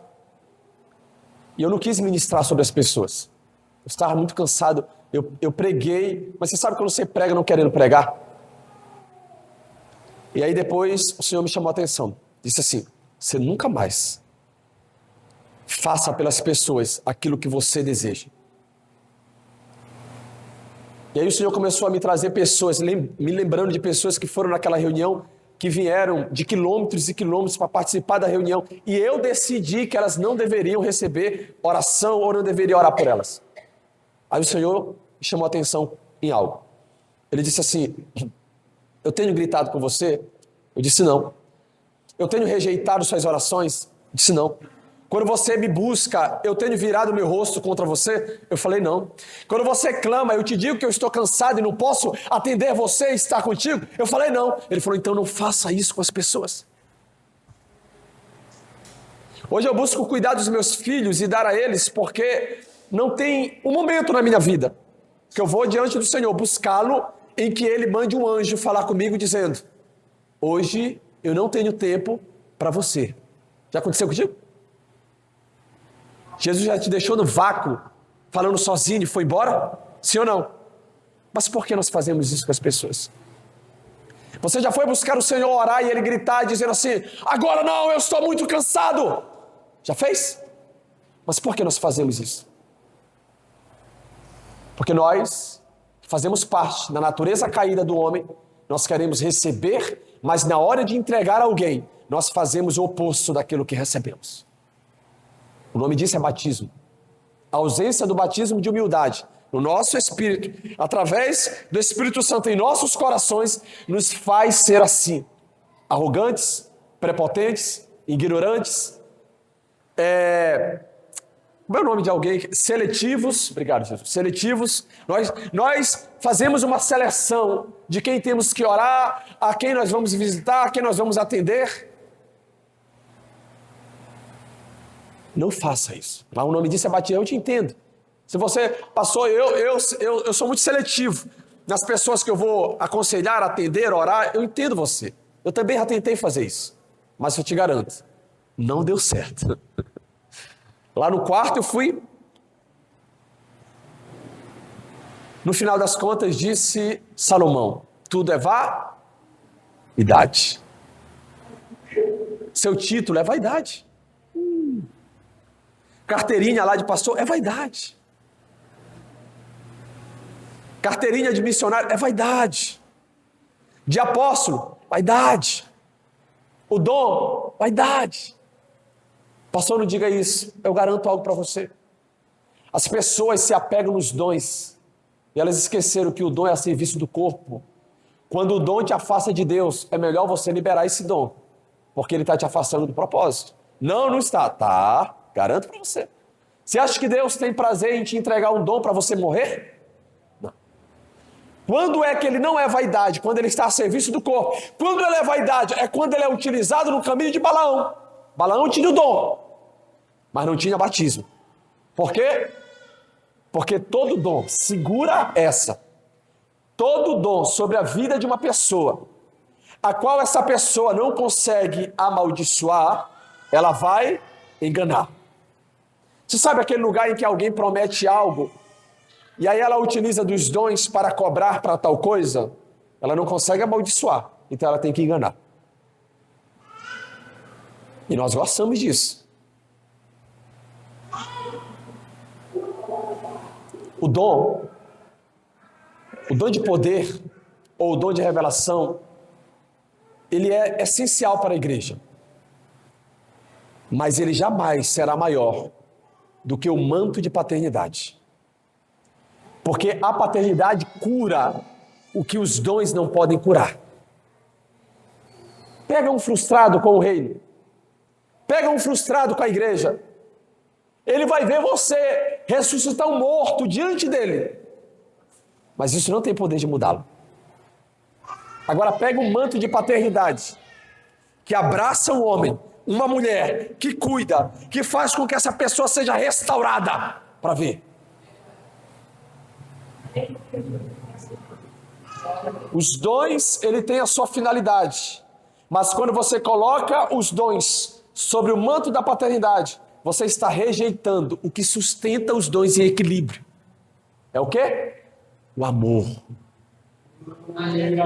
e eu não quis ministrar sobre as pessoas, eu estava muito cansado, eu preguei, mas você sabe quando você prega não querendo pregar? E aí depois o Senhor me chamou a atenção, disse assim, você nunca mais faça pelas pessoas aquilo que você deseja. E aí o Senhor começou a me trazer pessoas, me lembrando de pessoas que foram naquela reunião, que vieram de quilômetros e quilômetros para participar da reunião, e eu decidi que elas não deveriam receber oração ou não deveria orar por elas. Aí o Senhor me chamou a atenção em algo. Ele disse assim, eu tenho gritado com você? Eu disse não. Eu tenho rejeitado suas orações? Eu disse não. Quando você me busca, eu tenho virado meu rosto contra você? Eu falei não. Quando você clama, eu te digo que eu estou cansado e não posso atender você e estar contigo? Eu falei não. Ele falou, então não faça isso com as pessoas. Hoje eu busco cuidar dos meus filhos e dar a eles, porque não tem um momento na minha vida que eu vou diante do Senhor buscá-lo em que ele mande um anjo falar comigo dizendo, hoje eu não tenho tempo para você. Já aconteceu contigo? Jesus já te deixou no vácuo, falando sozinho e foi embora? Sim ou não? Mas por que nós fazemos isso com as pessoas? Você já foi buscar o Senhor, orar e Ele gritar dizendo assim: agora não, eu estou muito cansado. Já fez? Mas por que nós fazemos isso? Porque nós fazemos parte da natureza caída do homem, nós queremos receber, mas na hora de entregar a alguém, nós fazemos o oposto daquilo que recebemos. O nome disso é batismo. A ausência do batismo de humildade no nosso espírito, através do Espírito Santo em nossos corações, nos faz ser assim, arrogantes, prepotentes, ignorantes, como é o nome de alguém? Seletivos. Obrigado, Jesus. Seletivos. Nós fazemos uma seleção de quem temos que orar, a quem nós vamos visitar, a quem nós vamos atender. Não faça isso. Mas o nome disso é batismo. Eu te entendo. Se você passou, eu sou muito seletivo nas pessoas que eu vou aconselhar, atender, orar. Eu entendo você. Eu também já tentei fazer isso. Mas eu te garanto, não deu certo. Lá no quarto eu fui. No final das contas disse Salomão: tudo é vaidade. Seu título é vaidade. Carteirinha lá de pastor é vaidade. Carteirinha de missionário é vaidade. De apóstolo, vaidade. O dom, vaidade. Pastor, não diga isso. Eu garanto algo para você. As pessoas se apegam nos dons e elas esqueceram que o dom é a serviço do corpo. Quando o dom te afasta de Deus, é melhor você liberar esse dom, porque ele está te afastando do propósito. Não está. Tá, garanto para você. Você acha que Deus tem prazer em te entregar um dom para você morrer? Não. Quando é que ele não é vaidade? Quando ele está a serviço do corpo. Quando ele é vaidade? É quando ele é utilizado no caminho de Balaão. Balaão tinha o dom, mas não tinha batismo. Por quê? Porque todo dom, segura essa, todo dom sobre a vida de uma pessoa, a qual essa pessoa não consegue amaldiçoar, ela vai enganar. Você sabe aquele lugar em que alguém promete algo, e aí ela utiliza dos dons para cobrar para tal coisa? Ela não consegue amaldiçoar, então ela tem que enganar. E nós gostamos disso. O dom de poder, ou o dom de revelação, ele é essencial para a igreja. Mas ele jamais será maior do que o manto de paternidade. Porque a paternidade cura o que os dons não podem curar. Pega um frustrado com o reino. Pega um frustrado com a igreja. Ele vai ver você ressuscitar um morto diante dele. Mas isso não tem poder de mudá-lo. Agora pega um manto de paternidade, que abraça o homem, uma mulher, que cuida, que faz com que essa pessoa seja restaurada, para ver. Os dons, ele tem a sua finalidade. Mas quando você coloca os dons sobre o manto da paternidade, você está rejeitando o que sustenta os dons em equilíbrio. É o quê? O amor.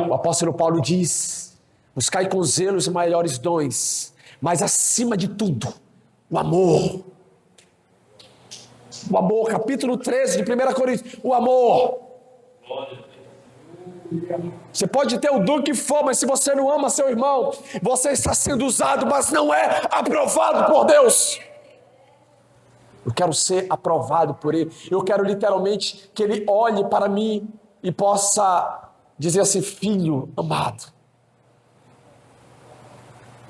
O apóstolo Paulo diz: buscai com zelo os maiores dons, mas acima de tudo, o amor. O amor, capítulo 13 de 1 Coríntios, o amor. Você pode ter o dom que for, mas se você não ama seu irmão, você está sendo usado, mas não é aprovado por Deus. Eu quero ser aprovado por Ele. Eu quero literalmente que Ele olhe para mim e possa dizer assim: filho amado.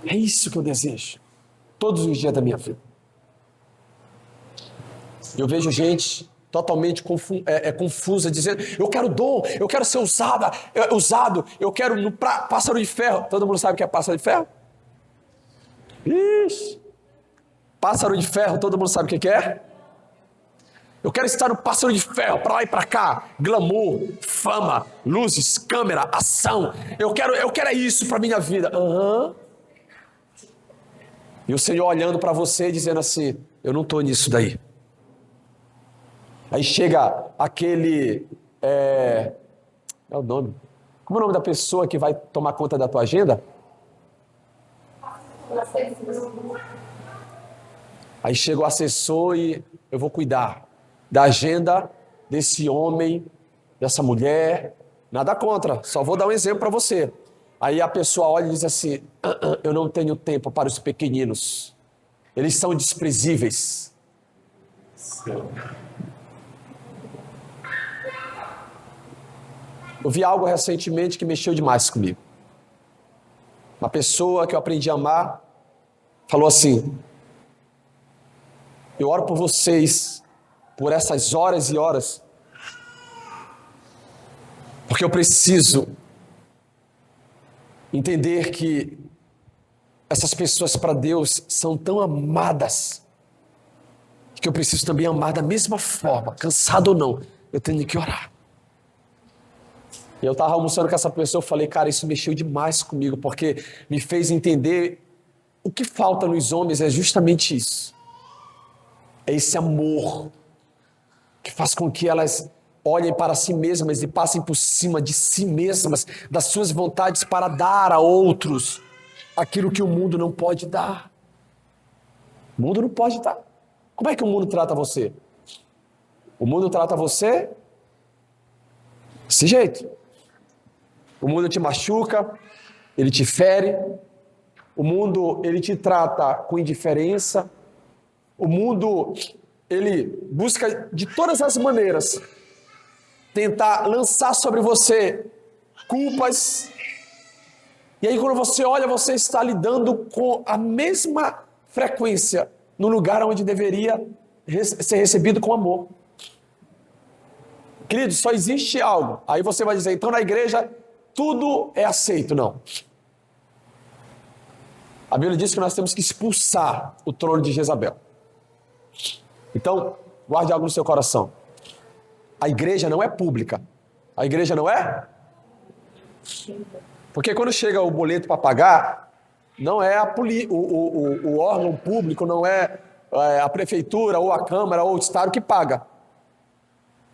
É isso que eu desejo todos os dias da minha vida. Eu vejo gente totalmente confusa, dizendo: eu quero dom, eu quero ser usado, eu quero pássaro de ferro. Todo mundo sabe o que é pássaro de ferro? Ixi. Pássaro de ferro, todo mundo sabe o que é? Eu quero estar no pássaro de ferro, para lá e para cá, glamour, fama, luzes, câmera, ação. Eu quero isso para minha vida. E o Senhor olhando para você e dizendo assim: eu não estou nisso daí. Aí chega aquele, é o nome, Como é o nome da pessoa que vai tomar conta da tua agenda? Aí chega o assessor e eu vou cuidar da agenda desse homem, dessa mulher. Nada contra, só vou dar um exemplo para você. Aí a pessoa olha e diz assim: eu não tenho tempo para os pequeninos. Eles são desprezíveis. Eu vi algo recentemente que mexeu demais comigo. Uma pessoa que eu aprendi a amar falou assim: eu oro por vocês por essas horas e horas, porque eu preciso entender que essas pessoas para Deus são tão amadas, que eu preciso também amar da mesma forma, cansado ou não, eu tenho que orar. E eu estava almoçando com essa pessoa, eu falei: cara, isso mexeu demais comigo, porque me fez entender o que falta nos homens é justamente isso. É esse amor que faz com que elas olhem para si mesmas e passem por cima de si mesmas, das suas vontades, para dar a outros aquilo que o mundo não pode dar. O mundo não pode dar. Como é que o mundo trata você? O mundo trata você desse jeito. O mundo te machuca, ele te fere. O mundo, ele te trata com indiferença. O mundo, ele busca de todas as maneiras tentar lançar sobre você culpas. E aí quando você olha, você está lidando com a mesma frequência no lugar onde deveria ser recebido com amor. Querido, só existe algo. Aí você vai dizer: então na igreja tudo é aceito. Não. A Bíblia diz que nós temos que expulsar o trono de Jezabel. Então, guarde algo no seu coração. A igreja não é pública. A igreja não é? Porque quando chega o boleto para pagar, não é o órgão público, não é a prefeitura, ou a Câmara, ou o Estado que paga.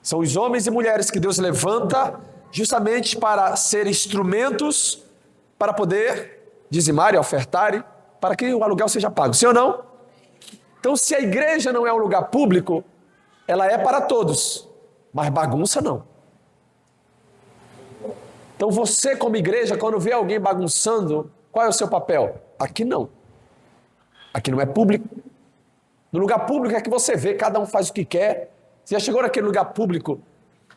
São os homens e mulheres que Deus levanta justamente para ser instrumentos para poder dizimar e ofertar, para que o aluguel seja pago. Sim ou não? Então, se a igreja não é um lugar público, ela é para todos, mas bagunça não. Então você, como igreja, quando vê alguém bagunçando, qual é o seu papel? Aqui não. Aqui não é público. No lugar público é que você vê, cada um faz o que quer. Você já chegou naquele lugar público,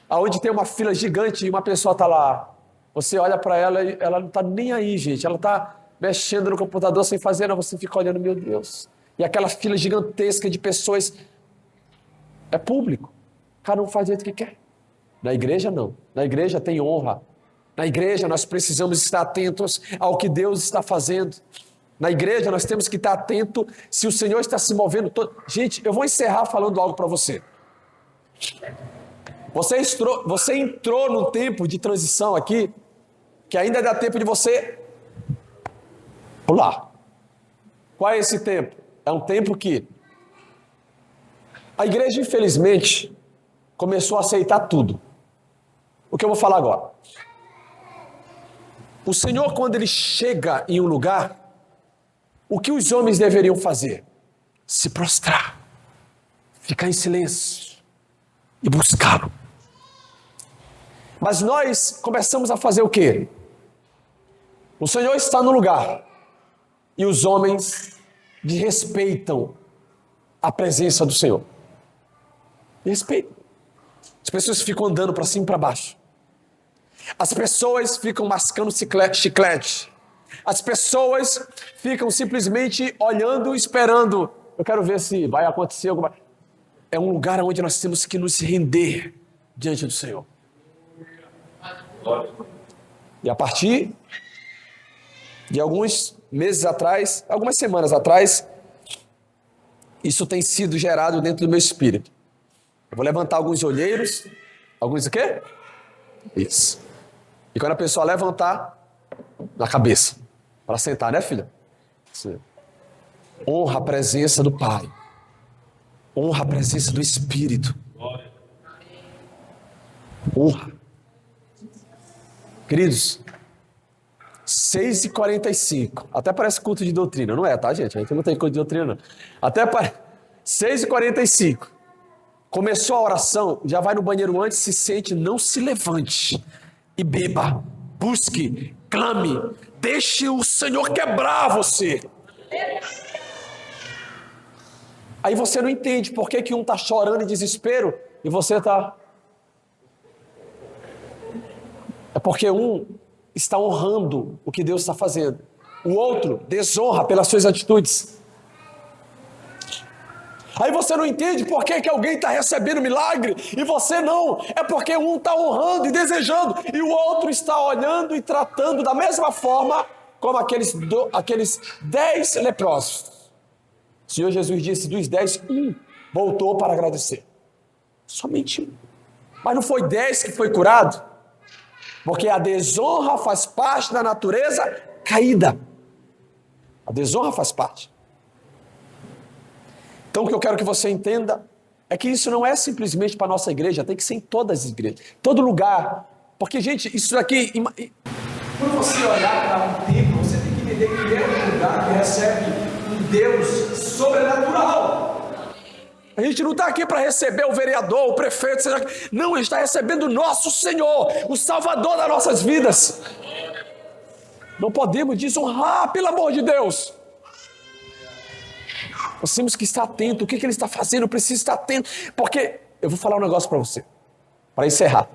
onde tem uma fila gigante e uma pessoa está lá. Você olha para ela e ela não está nem aí, gente. Ela está mexendo no computador sem fazer nada. Você fica olhando: meu Deus. E aquela fila gigantesca de pessoas. É público. Cada um faz do jeito que quer. Na igreja, não. Na igreja tem honra. Na igreja nós precisamos estar atentos ao que Deus está fazendo. Na igreja nós temos que estar atento se o Senhor está se movendo. Gente, eu vou encerrar falando algo para você. Você entrou num tempo de transição aqui, que ainda dá tempo de você pular. Qual é esse tempo? É um tempo que a igreja, infelizmente, começou a aceitar tudo. O que eu vou falar agora? O Senhor, quando Ele chega em um lugar, o que os homens deveriam fazer? Se prostrar, ficar em silêncio e buscá-lo. Mas nós começamos a fazer o quê? O Senhor está no lugar e os homens desrespeitam a presença do Senhor. Respeitam. As pessoas ficam andando para cima e para baixo. As pessoas ficam mascando chiclete. As pessoas ficam simplesmente olhando, esperando. Eu quero ver se vai acontecer alguma coisa. É um lugar onde nós temos que nos render diante do Senhor. E a partir de alguns meses atrás, algumas semanas atrás, isso tem sido gerado dentro do meu espírito. Eu vou levantar alguns olheiros. Alguns o quê? Isso. E quando a pessoa levantar, na cabeça, para sentar, né, filha? Sim. Honra a presença do Pai. Honra a presença do Espírito. Honra. Queridos, 6h45, até parece culto de doutrina, não é, tá, gente? A gente não tem culto de doutrina, não. Até parece, 6h45, começou a oração, já vai no banheiro antes, se sente, não se levante e beba, busque, clame, deixe o Senhor quebrar você. Aí você não entende por que um está chorando em desespero e você está... É porque um está honrando o que Deus está fazendo. O outro desonra pelas suas atitudes. Aí você não entende por que alguém está recebendo milagre e você não. É porque um está honrando e desejando e o outro está olhando e tratando da mesma forma como aqueles 10 leprosos. O Senhor Jesus disse, dos 10, um voltou para agradecer. Somente um. Mas não foi 10 que foi curado? Porque a desonra faz parte da natureza caída. A desonra faz parte. Então o que eu quero que você entenda é que isso não é simplesmente para a nossa igreja, tem que ser em todas as igrejas, todo lugar. Porque, gente, isso aqui... Quando você olhar para um templo, você tem que entender que é um lugar que recebe um Deus sobrenatural. A gente não está aqui para receber o vereador, o prefeito, seja... não, a gente está recebendo o nosso Senhor, o Salvador das nossas vidas. Não podemos desonrar, pelo amor de Deus. Nós temos que estar atento, o que Ele está fazendo, eu preciso estar atento, porque eu vou falar um negócio para você, para encerrar.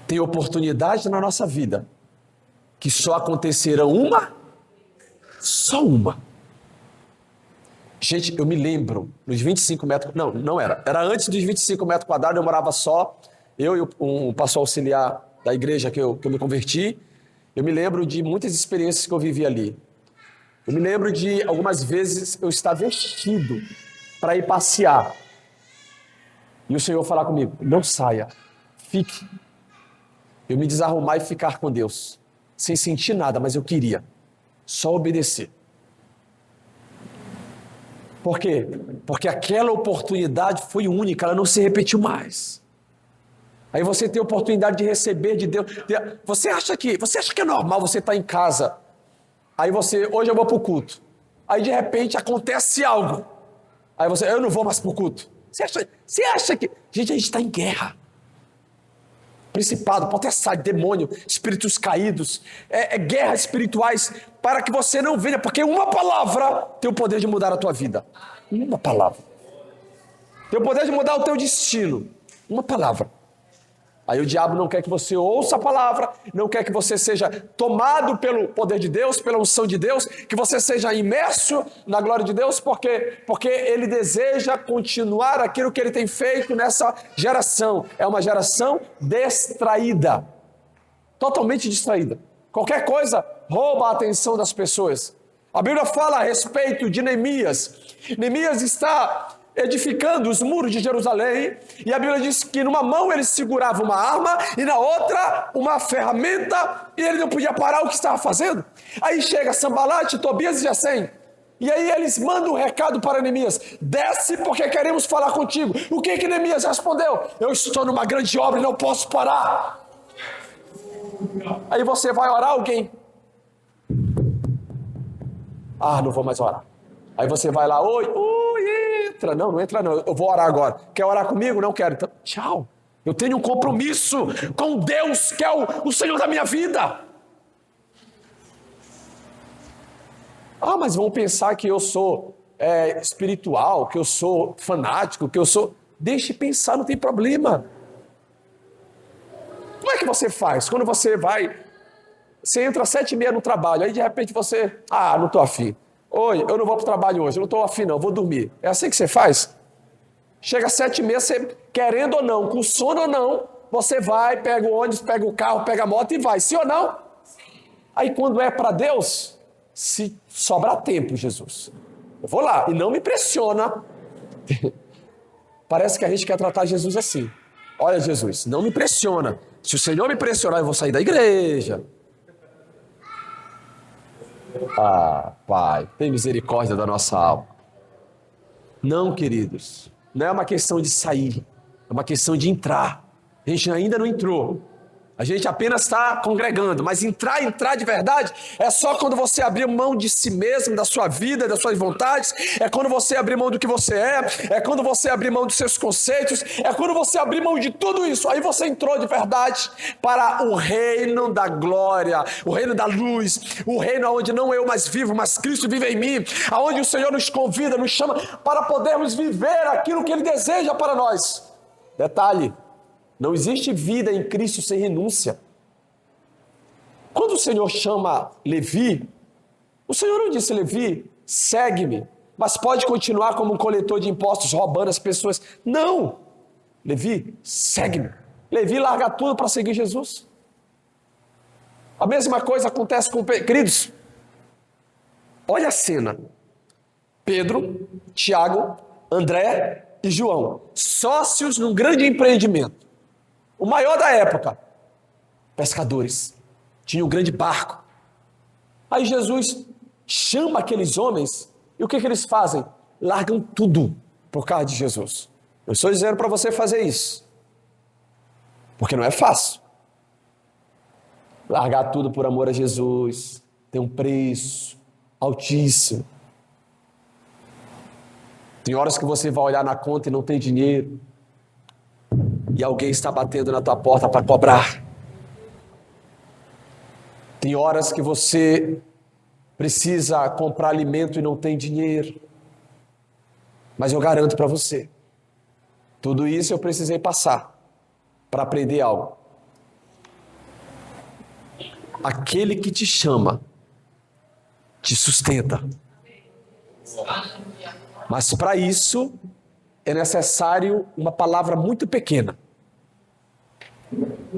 Tem oportunidades na nossa vida, que só acontecerão só uma. Gente, eu me lembro, nos 25 metros, não era antes dos 25 metros quadrados, eu morava só, eu e um pastor auxiliar da igreja que eu me converti. Eu me lembro de muitas experiências que eu vivi ali. Eu me lembro de algumas vezes eu estar vestido para ir passear. E o Senhor falar comigo, não saia, fique. Eu me desarrumar e ficar com Deus, sem sentir nada, mas eu queria só obedecer. Por quê? Porque aquela oportunidade foi única, ela não se repetiu mais. Aí você tem a oportunidade de receber de Deus. Você acha que é normal você estar em casa? Aí hoje eu vou para o culto. Aí de repente acontece algo. Aí eu não vou mais para o culto. Você acha que... Gente, a gente está em guerra. Principado, potestade, demônio, espíritos caídos, guerras espirituais, para que você não venha, porque uma palavra tem o poder de mudar a tua vida. Uma palavra. Tem o poder de mudar o teu destino. Uma palavra. Aí o diabo não quer que você ouça a palavra, não quer que você seja tomado pelo poder de Deus, pela unção de Deus, que você seja imerso na glória de Deus, porque ele deseja continuar aquilo que ele tem feito nessa geração. É uma geração distraída, totalmente distraída. Qualquer coisa rouba a atenção das pessoas. A Bíblia fala a respeito de Neemias. Neemias está edificando os muros de Jerusalém, e a Bíblia diz que numa mão ele segurava uma arma e na outra uma ferramenta, e ele não podia parar o que estava fazendo. Aí chega Sambalate, Tobias e Gesem, e aí eles mandam um recado para Neemias: desce porque queremos falar contigo. O que Neemias respondeu? Eu estou numa grande obra e não posso parar. Aí você vai orar, alguém? Não vou mais orar. Aí você vai lá, oi, entra. Não entra não, eu vou orar agora. Quer orar comigo? Não quero. Então, tchau. Eu tenho um compromisso com Deus, que é o Senhor da minha vida. Mas vão pensar que eu sou espiritual, que eu sou fanático, que eu sou... Deixe pensar, não tem problema. Como é que você faz? Quando você entra às 7h30 no trabalho, aí de repente você... não estou afim. Oi, eu não vou para o trabalho hoje, eu não estou afim não, vou dormir. É assim que você faz? Chega às 7h30, você, querendo ou não, com sono ou não, você vai, pega o ônibus, pega o carro, pega a moto e vai. Sim ou não? Aí quando é para Deus, se sobrar tempo, Jesus, eu vou lá, e não me pressiona. Parece que a gente quer tratar Jesus assim. Olha, Jesus, não me pressiona. Se o Senhor me pressionar, eu vou sair da igreja. Pai, tem misericórdia da nossa alma. Não, queridos, não é uma questão de sair, é uma questão de entrar. A gente ainda não entrou. A gente apenas está congregando, mas entrar de verdade é só quando você abrir mão de si mesmo, da sua vida, das suas vontades, é quando você abrir mão do que você é quando você abrir mão dos seus conceitos, é quando você abrir mão de tudo isso, aí você entrou de verdade para o reino da glória, o reino da luz, o reino onde não eu mais vivo, mas Cristo vive em mim, aonde o Senhor nos convida, nos chama para podermos viver aquilo que Ele deseja para nós. Detalhe, não existe vida em Cristo sem renúncia. Quando o Senhor chama Levi, o Senhor não disse: Levi, segue-me, mas pode continuar como um coletor de impostos, roubando as pessoas. Não! Levi, segue-me. Levi larga tudo para seguir Jesus. A mesma coisa acontece com queridos. Olha a cena. Pedro, Tiago, André e João, sócios num grande empreendimento. O maior da época, pescadores, tinha um grande barco. Aí Jesus chama aqueles homens, e o que eles fazem? Largam tudo por causa de Jesus. Eu estou dizendo para você fazer isso, porque não é fácil. Largar tudo por amor a Jesus tem um preço altíssimo. Tem horas que você vai olhar na conta e não tem dinheiro, e alguém está batendo na tua porta para cobrar. Tem horas que você precisa comprar alimento e não tem dinheiro. Mas eu garanto para você, tudo isso eu precisei passar para aprender algo. Aquele que te chama, te sustenta. Mas para isso é necessário uma palavra muito pequena.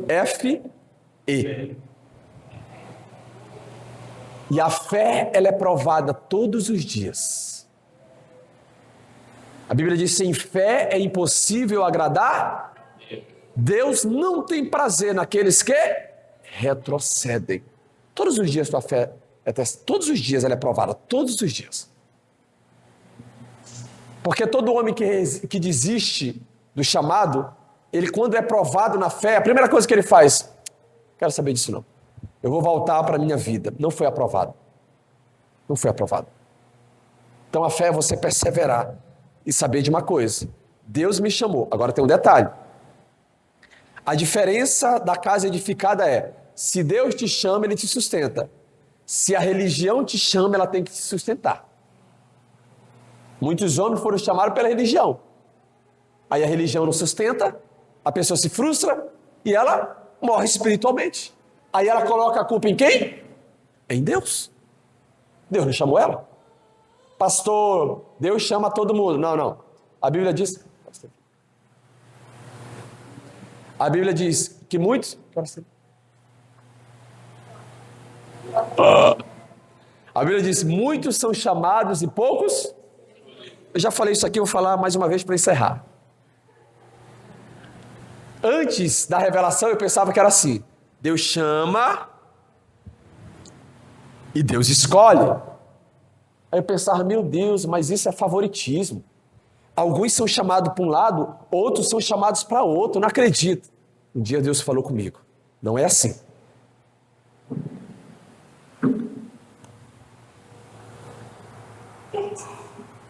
F-E. E a fé, ela é provada todos os dias. A Bíblia diz: sem fé é impossível agradar. Deus não tem prazer naqueles que retrocedem. Todos os dias tua fé é testada, todos os dias ela é provada, todos os dias. Porque todo homem que desiste do chamado, ele quando é provado na fé, a primeira coisa que ele faz: quero saber disso não. Eu vou voltar para a minha vida. Não foi aprovado. Não foi aprovado. Então a fé é você perseverar e saber de uma coisa: Deus me chamou. Agora tem um detalhe. A diferença da casa edificada é: se Deus te chama, Ele te sustenta. Se a religião te chama, ela tem que te sustentar. Muitos homens foram chamados pela religião. Aí a religião não sustenta, a pessoa se frustra e ela morre espiritualmente. Aí ela coloca a culpa em quem? Em Deus. Deus não chamou ela. Pastor, Deus chama todo mundo. Não. A Bíblia diz... A Bíblia diz que muitos... A Bíblia diz: muitos são chamados e poucos... Eu já falei isso aqui, vou falar mais uma vez para encerrar. Antes da revelação eu pensava que era assim: Deus chama e Deus escolhe. Aí eu pensava: meu Deus, mas isso é favoritismo. Alguns são chamados para um lado, outros são chamados para outro. Não acredito. Um dia Deus falou comigo: não é assim.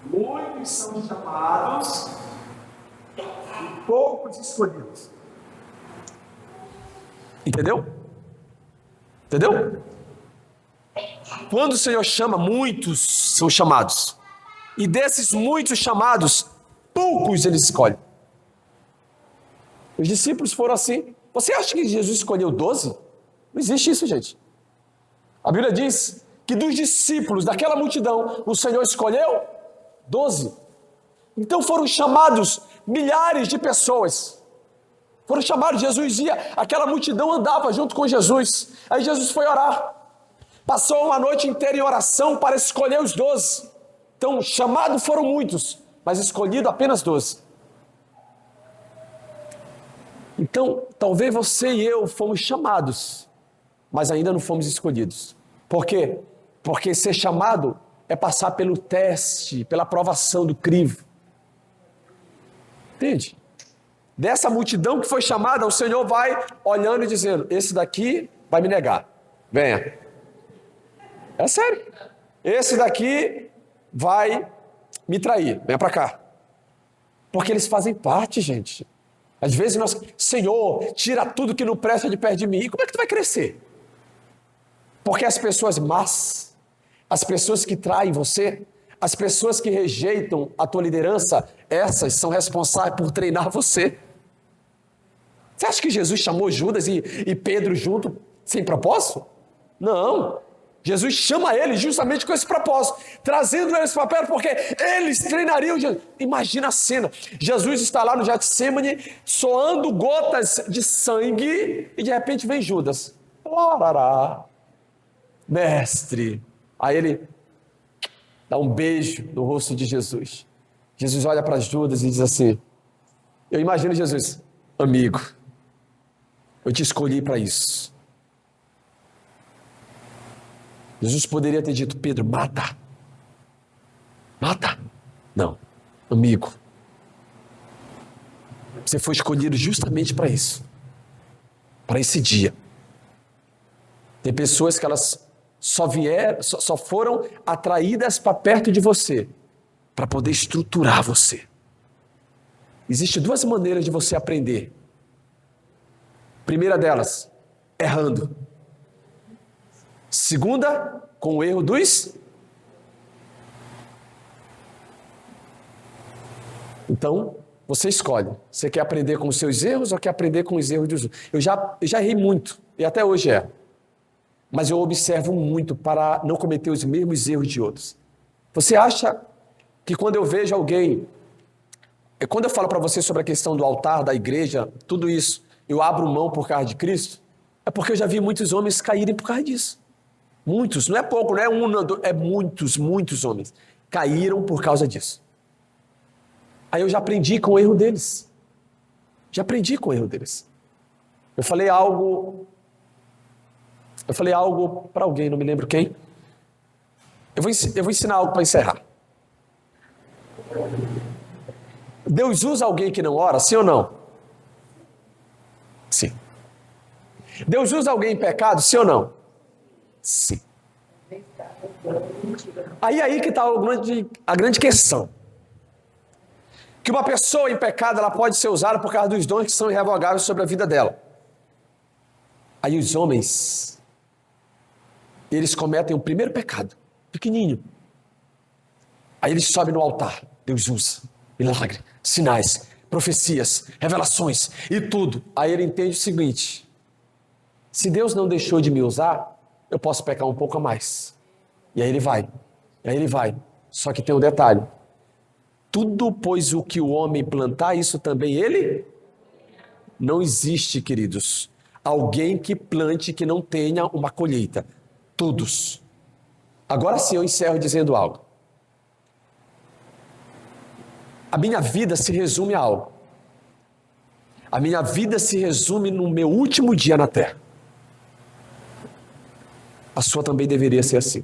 Muitos são chamados e poucos escolhidos. Entendeu? Quando o Senhor chama, muitos são chamados. E desses muitos chamados, poucos Ele escolhe. Os discípulos foram assim. Você acha que Jesus escolheu 12? Não existe isso, gente. A Bíblia diz que dos discípulos, daquela multidão, o Senhor escolheu 12. Então foram chamados milhares de pessoas. Foram chamados, Jesus ia, aquela multidão andava junto com Jesus. Aí Jesus foi orar. Passou uma noite inteira em oração para escolher os 12. Então, chamados foram muitos, mas escolhido apenas 12. Então, talvez você e eu fomos chamados, mas ainda não fomos escolhidos. Por quê? Porque ser chamado é passar pelo teste, pela aprovação do crivo. Entende? Dessa multidão que foi chamada, o Senhor vai olhando e dizendo: esse daqui vai me negar, venha. É sério. Esse daqui vai me trair, venha para cá. Porque eles fazem parte, gente. Às vezes nós, Senhor, tira tudo que não presta de perto de mim. E como é que tu vai crescer? Porque as pessoas más, as pessoas que traem você, as pessoas que rejeitam a tua liderança, essas são responsáveis por treinar você. Você acha que Jesus chamou Judas e Pedro junto sem propósito? Não. Jesus chama eles justamente com esse propósito, trazendo eles para perto, porque eles treinariam Jesus. Imagina a cena, Jesus está lá no Getsemane, soando gotas de sangue, e de repente vem Judas. Larará. Mestre. Aí ele dá um beijo no rosto de Jesus. Jesus olha para Judas e diz assim, eu imagino Jesus, amigo, eu te escolhi para isso. Jesus poderia ter dito, Pedro, mata. Mata. Não, amigo. Você foi escolhido justamente para isso. Para esse dia. Tem pessoas que elas só foram atraídas para perto de você, para poder estruturar você. Existem duas maneiras de você aprender. Primeira delas, errando. Segunda, com o erro dos. Então, você escolhe. Você quer aprender com os seus erros ou quer aprender com os erros dos outros? Eu já errei muito, e até hoje erro. Mas eu observo muito para não cometer os mesmos erros de outros. Você acha que quando eu vejo alguém, quando eu falo para você sobre a questão do altar, da igreja, tudo isso, eu abro mão por causa de Cristo? É porque eu já vi muitos homens caírem por causa disso. Muitos, não é pouco, não é um, não, é muitos homens caíram por causa disso. Aí eu já aprendi com o erro deles. Eu falei algo para alguém, não me lembro quem. Eu vou ensinar algo para encerrar. Deus usa alguém que não ora, sim ou não? Sim. Deus usa alguém em pecado, sim ou não? Sim. Aí que está a grande questão. Que uma pessoa em pecado, ela pode ser usada por causa dos dons que são irrevogáveis sobre a vida dela. Aí os homens, eles cometem o primeiro pecado, pequenininho. Aí eles sobem no altar, Deus usa, milagre, sinais, profecias, revelações e tudo. Aí ele entende o seguinte, se Deus não deixou de me usar, eu posso pecar um pouco a mais. E aí ele vai. Só que tem um detalhe. Tudo, pois o que o homem plantar, isso também ele? Não existe, queridos, alguém que plante que não tenha uma colheita. Todos. Agora sim eu encerro dizendo algo. A minha vida se resume a algo. A minha vida se resume no meu último dia na terra. A sua também deveria ser assim.